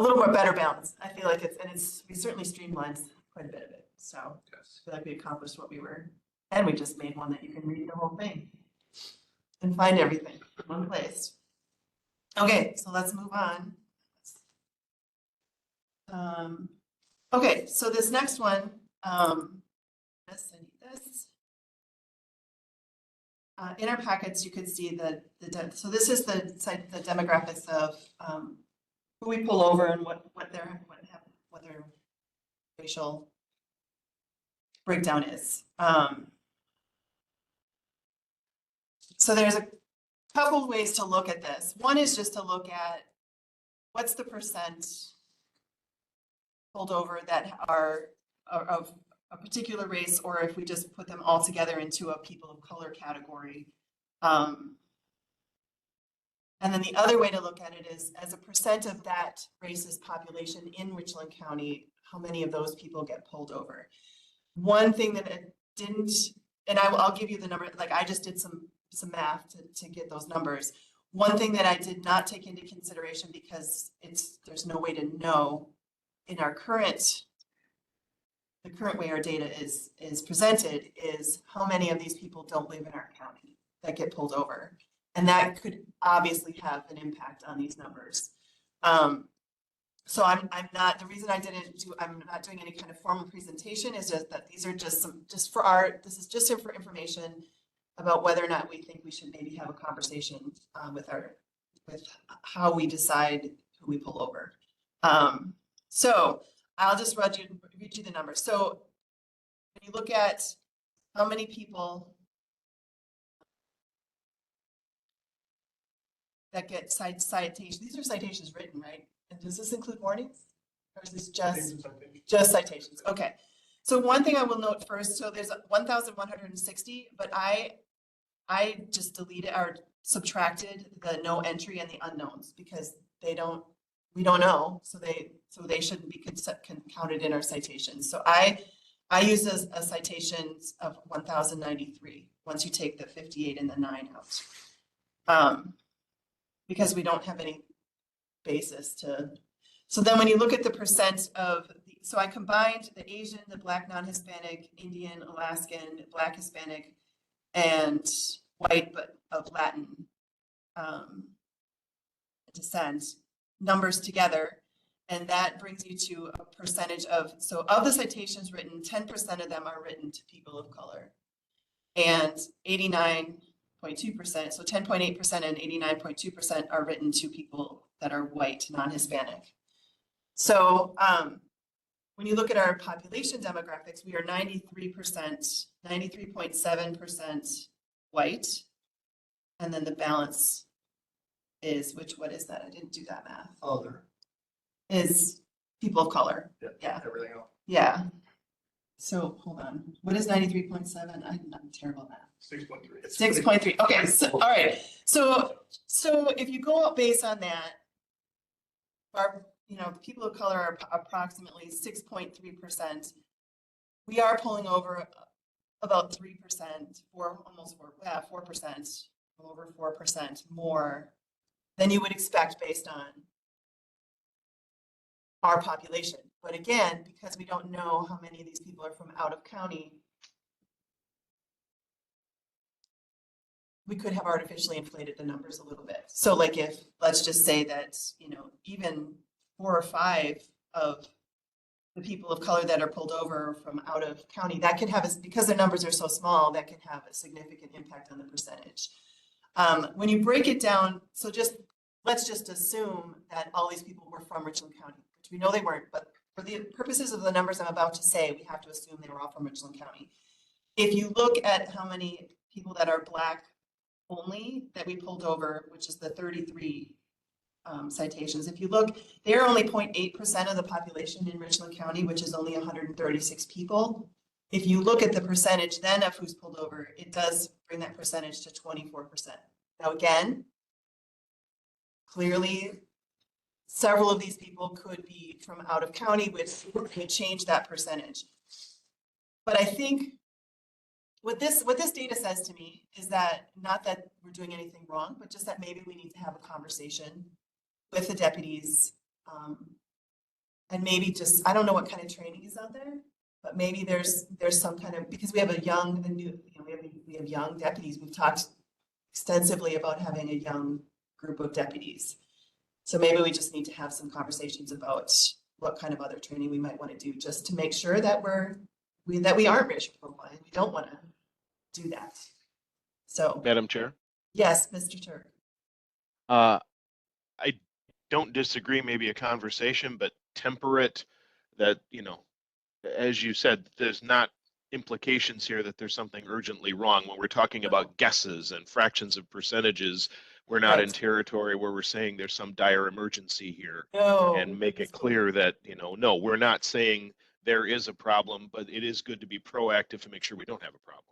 little more better balance. I feel like we certainly streamlined quite a bit of it. So I feel like we accomplished what we were, and we just made one that you can read the whole thing and find everything in one place. Okay, so let's move on. Okay, so this next one, I need this. In our packets, you could see so this is the demographics of who we pull over and what their racial breakdown is. So there's a couple of ways to look at this. One is just to look at what's the percent pulled over that are of a particular race, or if we just put them all together into a people of color category. And then the other way to look at it is as a percent of that race's population in Richland County, how many of those people get pulled over. One thing that it didn't, and I'll give you the number, like I just did some math to get those numbers. One thing that I did not take into consideration because there's no way to know in our the current way our data is presented is how many of these people don't live in our county that get pulled over. And that could obviously have an impact on these numbers. So I'm not, the reason I'm not doing any kind of formal presentation is just that these are this is just for information about whether or not we think we should maybe have a conversation with how we decide who we pull over. So I'll just read you the numbers. So when you look at how many people that get citations, these are citations written, right? And does this include warnings? Or is this just citations? Okay. So one thing I will note first, so there's 1,160, but I just deleted or subtracted the no entry and the unknowns because we don't know. So they shouldn't be counted in our citations. So I use a citations of 1,093 once you take the 58 and the 9 out. Because we don't have any basis to. So then when you look at the percent so I combined the Asian, the Black non-Hispanic, Indian, Alaskan, Black Hispanic, and white but of Latin descent numbers together. And that brings you to a percentage of the citations written, 10% of them are written to people of color. And 89.2%, so 10.8% and 89.2% are written to people that are white, non-Hispanic. So when you look at our population demographics, we are 93.7% white. And then the balance is, what is that? I didn't do that math. Other. Is people of color. Yeah. Everything else. Yeah. So hold on. What is 93.7? I'm terrible at math. 6.3. 6.3. Okay. So, all right. So if you go up based on that, people of color are approximately 6.3%. We are pulling over about 3%, 4%, over 4% more than you would expect based on our population. But again, because we don't know how many of these people are from out of county, we could have artificially inflated the numbers a little bit. So like if, let's just say that, even 4 or 5 of the people of color that are pulled over from out of county, that could have, because their numbers are so small, that can have a significant impact on the percentage. When you break it down, so let's just assume that all these people were from Richland County, which we know they weren't, but for the purposes of the numbers I'm about to say, we have to assume they were all from Richland County. If you look at how many people that are Black only that we pulled over, which is the 33 citations, if you look, they're only 0.8% of the population in Richland County, which is only 136 people. If you look at the percentage then of who's pulled over, it does bring that percentage to 24%. Now again, clearly, several of these people could be from out of county, which could change that percentage. But I think what this data says to me is that not that we're doing anything wrong, but just that maybe we need to have a conversation with the deputies, and maybe just, I don't know what kind of training is out there, but maybe there's some kind of, because we have we have young deputies. We've talked extensively about having a young group of deputies. So maybe we just need to have some conversations about what kind of other training we might want to do just to make sure that we aren't racial profiling. We don't want to do that. So, Madam Chair? Yes, Mr. Turk. I don't disagree, maybe a conversation, but temper it that, as you said, there's not implications here that there's something urgently wrong. When we're talking about guesses and fractions of percentages, we're not in territory where we're saying there's some dire emergency here. No. And make it clear that, no, we're not saying there is a problem, but it is good to be proactive to make sure we don't have a problem.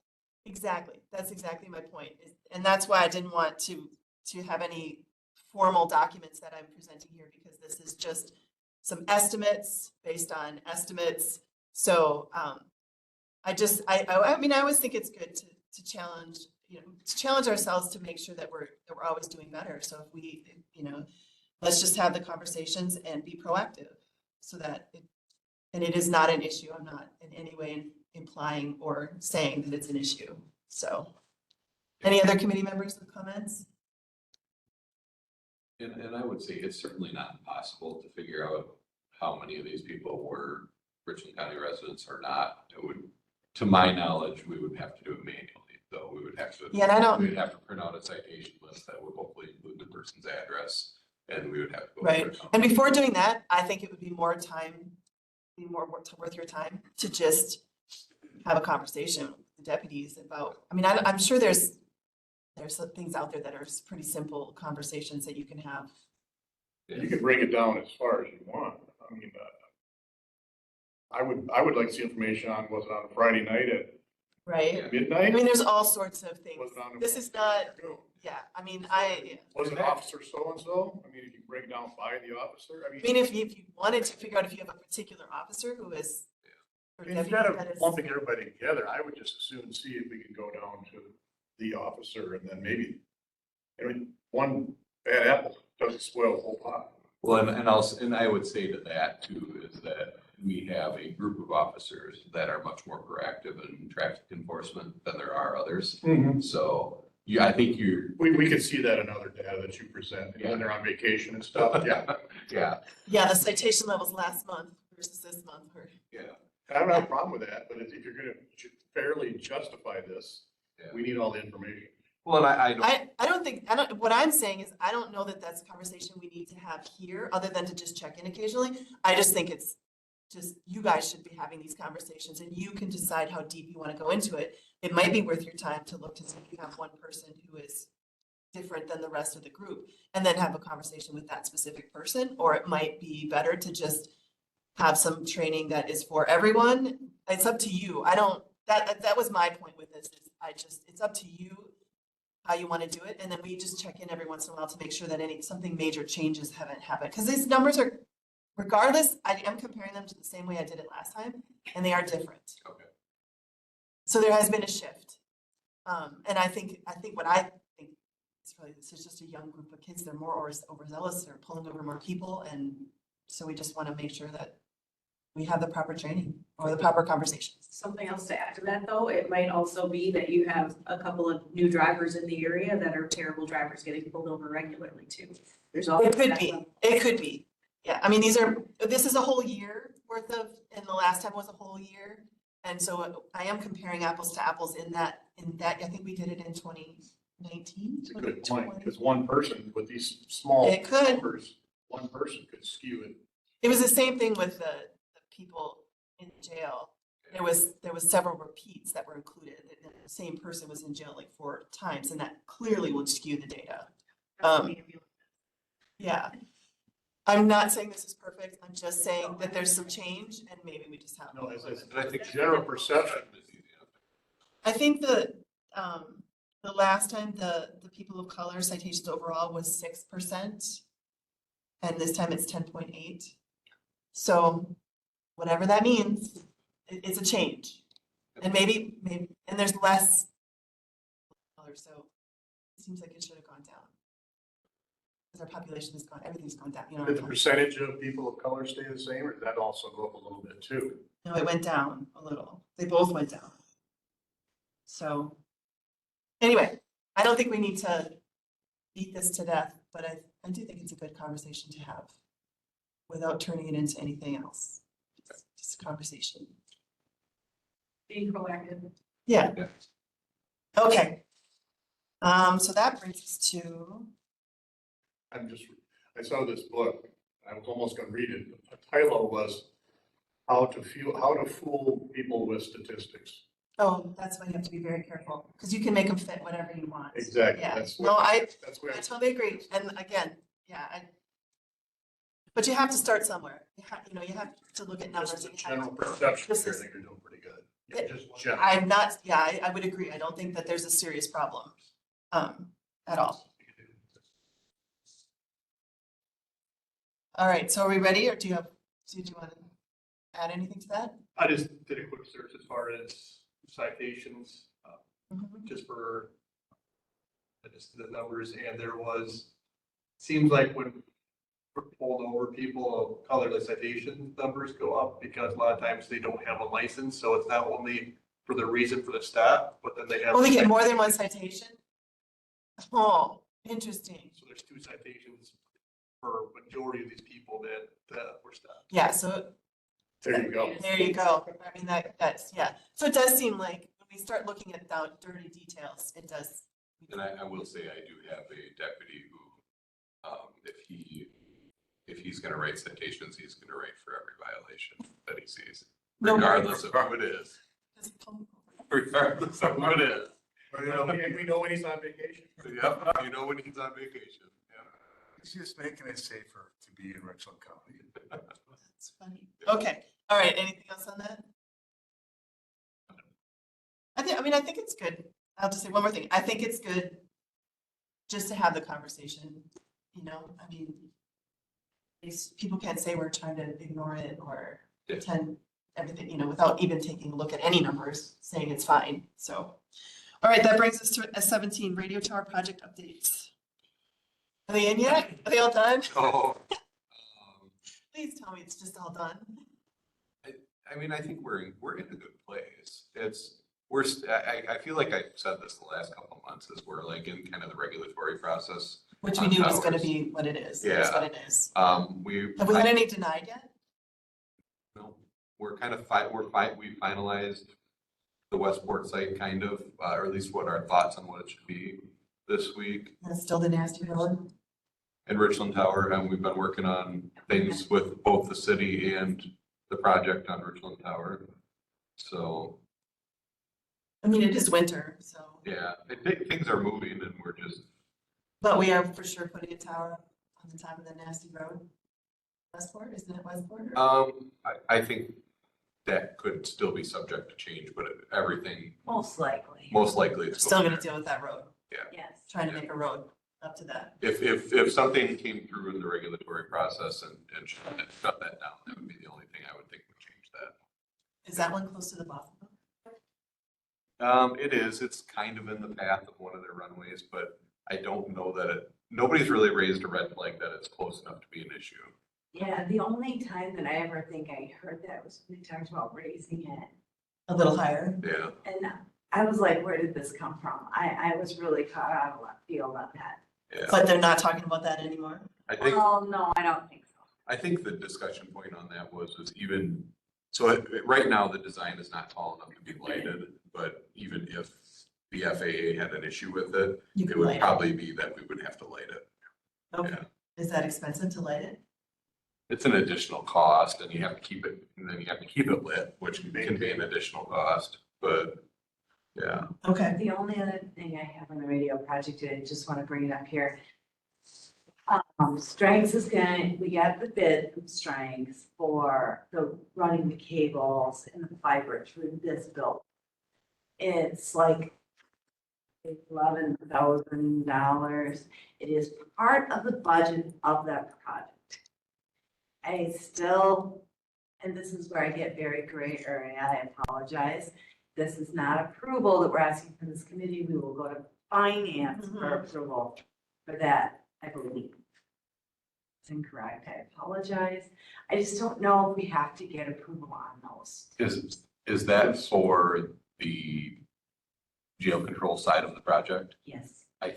Exactly. That's exactly my point. And that's why I didn't want to have any formal documents that I'm presenting here, because this is just some estimates based on estimates. So I mean, I always think it's good to challenge, to challenge ourselves to make sure that we're always doing better. So if we, let's just have the conversations and be proactive so that and it is not an issue. I'm not in any way implying or saying that it's an issue. So any other committee members with comments? And I would say it's certainly not impossible to figure out how many of these people were Richland County residents or not. It would, to my knowledge, we would have to do it manually. So we would have to, Yeah, and I don't. we'd have to print out a citation list that would hopefully include the person's address, and we would have to go. Right. And before doing that, I think it would be more worth your time to just have a conversation with the deputies about, I mean, I'm sure there's some things out there that are pretty simple conversations that you can have. You can break it down as far as you want. I mean, I would like to see information on, was it on a Friday night at Right. midnight? I mean, there's all sorts of things. Was it on a- This is not, yeah, I mean, Was it officer so-and-so? I mean, if you break it down by the officer, I mean, if you wanted to figure out if you have a particular officer who is. or deputy instead of that is- lumping everybody together, I would just as soon see if we can go down to the officer and then maybe, I mean, one bad apple doesn't spoil the whole pot. Well, and I would say to that too, is that we have a group of officers that are much more proactive in traffic enforcement than there are others. So, yeah, I think We could see that in other data that you present, when they're on vacation and stuff, yeah. Yeah. Yeah, the citation levels last month versus this month. Yeah. I don't have a problem with that, but if you're gonna fairly justify this, Yeah. we need all the information. Well, and what I'm saying is, I don't know that that's a conversation we need to have here, other than to just check in occasionally. I just think it's just, you guys should be having these conversations and you can decide how deep you want to go into it. It might be worth your time to look to see if you have one person who is different than the rest of the group and then have a conversation with that specific person, or it might be better to just have some training that is for everyone. It's up to you. That was my point with this, is it's up to you how you want to do it. And then we just check in every once in a while to make sure that something major changes haven't happened. Because these numbers are, regardless, I am comparing them to the same way I did it last time, and they are different. Okay. So there has been a shift. And I think what I think is probably, this is just a young group of kids. They're more overzealous, they're pulling over more people. And so we just want to make sure that we have the proper training or the proper conversations. Something else to add to that, though, it might also be that you have a couple of new drivers in the area that are terrible drivers getting pulled over regularly too. There's also. It could be. Yeah, I mean, this is a whole year worth of, and the last time was a whole year. And so I am comparing apples to apples in that, I think we did it in 2019. It's a good point, because one person with these small It could. numbers, one person could skew it. It was the same thing with the people in jail. There was several repeats that were included. The same person was in jail like 4 times, and that clearly would skew the data. Yeah. I'm not saying this is perfect. I'm just saying that there's some change and maybe we just have. No, I think general perception. I think the last time the people of color citations overall was 6%. And this time it's 10.8. So whatever that means, it's a change. And maybe, and there's less color, so it seems like it should have gone down. Because our population has gone, everything's gone down, you know. Did the percentage of people of color stay the same, or did that also go up a little bit too? No, it went down a little. They both went down. So anyway, I don't think we need to beat this to death, but I do think it's a good conversation to have without turning it into anything else. It's just a conversation. Being proactive. Yeah. Okay. So that brings us to. I saw this book, I was almost gonna read it. The title was How to Fool People with Statistics. Oh, that's why you have to be very careful, because you can make them fit whatever you want. Exactly. Yeah. That's No, I totally agree. And again, yeah, but you have to start somewhere. You have to look at numbers. Just a general perception, I think you're doing pretty good. Yeah, just general. I'm not, yeah, I would agree. I don't think that there's a serious problem at all. All right, so are we ready, or did you want to? add anything to that? I just did a quick search as far as citations, Mhm. just for just the numbers, and there was, seems like when we're pulled over, people, color citation numbers go up because a lot of times they don't have a license, so it's not only for the reason for the stop, but then they have. Oh, we get more than one citation? Oh, interesting. So there's 2 citations for majority of these people that were stopped. Yeah, so There you go. there you go. I mean, that's, yeah. So it does seem like when we start looking at the dirty details, it does. And I will say, I do have a deputy who, if he's gonna write citations, he's gonna write for every violation that he sees, No regardless of who it is, regardless of who it is. And we know when he's on vacation. Yep, you know when he's on vacation, yeah. It's just making it safer to be in Richland County. That's funny. Okay, all right, anything else on that? I think it's good. I'll just say one more thing. I think it's good just to have the conversation, you know, I mean, these people can't say we're trying to ignore it or Yeah. pretend everything, you know, without even taking a look at any numbers, saying it's fine, so. All right, that brings us to S17, radio tower project updates. Are they in yet? Are they all done? Oh, Please tell me it's just all done. I mean, I think we're in a good place. I feel like I said this the last couple of months, is we're like in kind of the regulatory process. Which we on knew was gonna towers. be what it is. It's what it is. Have we had any denied yet? No, we're kind of we finalized the Westport site kind of, or at least what our thoughts on what it should be this week. That's still the nasty road. And Richland Tower, and we've been working on things with both the city and the project on Richland Tower. So, I mean, it is winter, so, yeah, I think things are moving and we're just, but we are for sure putting a tower on the top of the nasty road. Westport, isn't it Westport? I think that could still be subject to change, but everything, Most likely. most likely We're it's. still going gonna there. deal with that road, Yes. trying to make a road up to that. If something came through in the regulatory process and shut that down, that would be the only thing I would think would change that. Is that one close to the Buffalo? It is, it's kind of in the path of one of their runways, but I don't know that nobody's really raised a red flag that it's close enough to be an issue. Yeah, the only time that I ever think I heard that was when we talked about raising it. A little higher. Yeah. And I was like, where did this come from? I was really caught out of left field on that. Yeah. But they're not talking about that anymore. I think, Oh, no, I don't think so. I think the discussion point on that was even, so right now the design is not tall enough to be lighted, but even if the FAA had an issue with it, You it can would light it. probably be that we would have to light it. Okay. Yeah. Is that expensive to light it? It's an additional cost and you have to keep it, and then you have to keep it lit, which can be an additional cost, but yeah. Okay. The only other thing I have on the radio project, and I just want to bring it up here. Strengths is we got the bid from Strengths for the running the cables and the fiber through this build. It's like $11,000. It is part of the budget of that project. I still, and this is where I get very gray area, I apologize. This is not approval that we're asking from this committee. We will go to finance for approval for that, I believe. It's incorrect. I apologize. I just don't know if we have to get approval on those. Is that for the geo control side of the project? Yes, I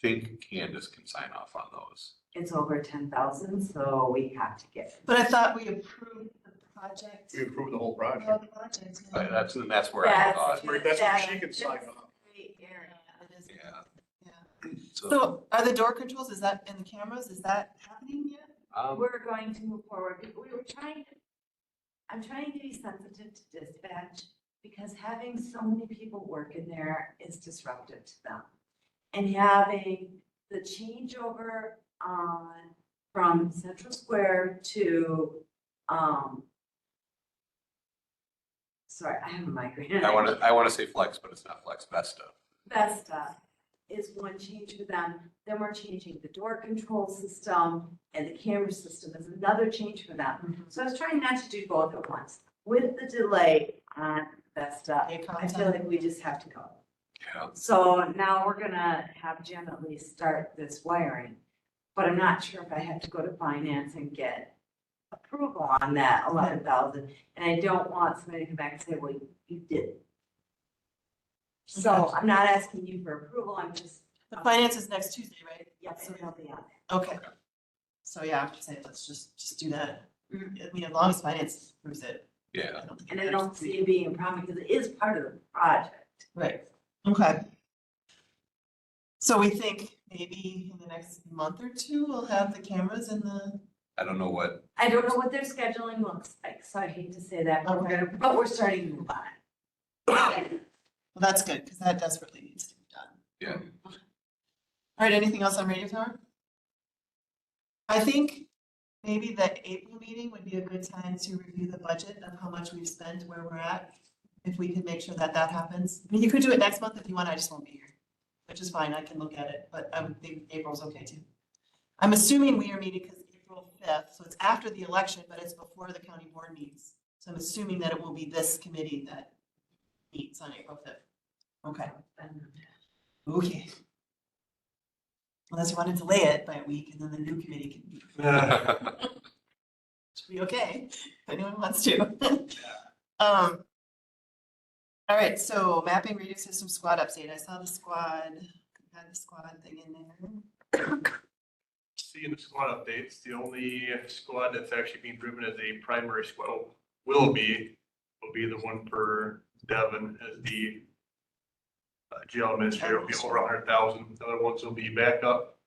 think Candace can sign off on those. it's over 10,000, so we have to get it. But I thought we approved the project. We approved the whole project. Oh, the project, yeah. That's where I thought. That's where she can sign off. Great area. It is. Yeah. Yeah. So are the door controls, is that in the cameras? Is that happening yet? We're going to move forward. I'm trying to be sensitive to dispatch because having so many people work in there is disruptive to them. And having the changeover from Central Square to, sorry, I have a migraine. I want to say Flex, but it's not Flex, Vesta. Vesta. is one change for them. Then we're changing the door control system and the camera system is another change for them. So I was trying not to do both at once. With the delay on that stuff, I feel like we just have to go. Yeah. So now we're gonna have Jim at least start this wiring. But I'm not sure if I have to go to finance and get approval on that 11,000. And I don't want somebody to come back and say, well, you did. So I'm not asking you for approval, I'm just. The finance is next Tuesday, right? Yes, so it'll be on there. Okay. So yeah, I would say let's just do that. I mean, as long as finance approves it. Yeah. And I don't see it being a problem because it is part of the project. Right, okay. So we think maybe in the next month or two, we'll have the cameras in the, I don't know what, I don't know what their scheduling looks like, so I hate to say that, but we're starting to move on it. well, that's good, because that desperately needs to be done. yeah, All right, anything else on Radio Tower? I think maybe the April meeting would be a good time to review the budget of how much we've spent, where we're at. If we could make sure that that happens. I mean, you could do it next month if you want, I just won't be here, which is fine, I can look at it, but I would think April's okay too. I'm assuming we are meeting because April 5th, so it's after the election, but it's before the county board meets. So I'm assuming that it will be this committee that meets on April 5th. Okay. Okay. Unless you want to delay it by a week and then the new committee can meet. Should be okay, if anyone wants to. All right, so mapping radio system squad update. I saw the squad, had the squad thing in there. Seeing the squad updates, the only squad that's actually being driven as a primary squad will be the one for Devon as the jail administrator, will be over 100,000. The other ones will be backup.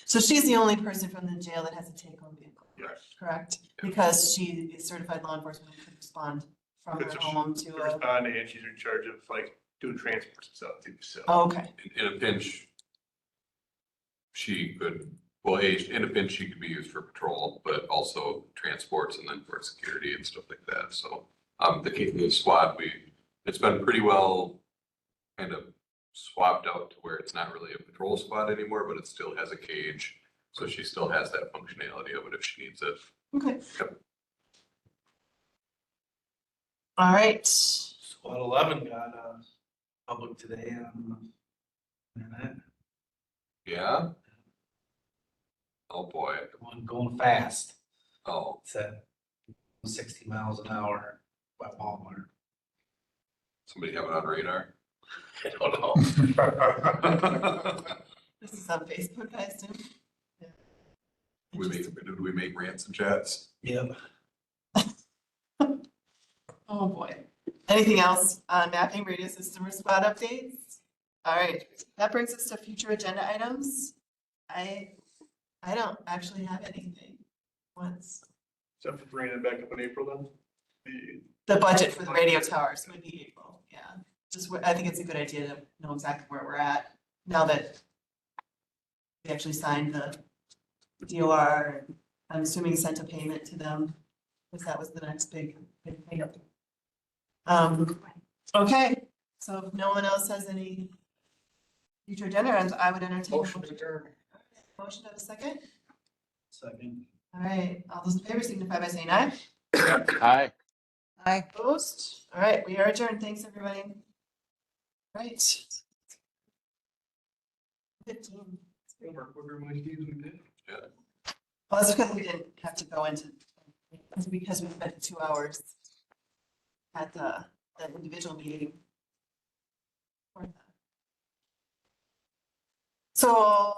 So she's the only person from the jail that has a take-home vehicle, Yes. correct? Because she is certified law enforcement and could respond from her home to a. Respond, and she's in charge of like doing transports and stuff too, so. Oh, okay, in a pinch, she could, well, in a pinch, she could be used for patrol, but also transports and then for security and stuff like that. So, the squad, it's been pretty well kind of swapped out to where it's not really a patrol squad anymore, but it still has a cage. So she still has that functionality of it if she needs it. okay. Yep. All right, Squad 11 got public today on the internet. Yeah? Oh, boy. Going fast. Oh, It's at 60 miles an hour by Walmart. somebody have it on radar? I don't know. this is on Facebook, I assume. Yeah. Do we make rants and chats? Yep. Oh, boy. Anything else on mapping radio system or squad updates? All right, that brings us to future agenda items. I don't actually have anything once. Except for bringing it back up in April then. The budget for the radio towers would be April, yeah. Just, I think it's a good idea to know exactly where we're at now that we actually signed the DOR. I'm assuming sent a payment to them, because that was the next big thing. Okay, so if no one else has any future agenda items, I would entertain. Motion adjourned. Motion of a second. Second. All right, all those in favor signify by saying aye. Hi. Aye. Opposed? All right, we are adjourned. Thanks, everybody. Right. 15. Yeah. Well, that's because we didn't have to go into, because we spent 2 hours at the individual meeting. So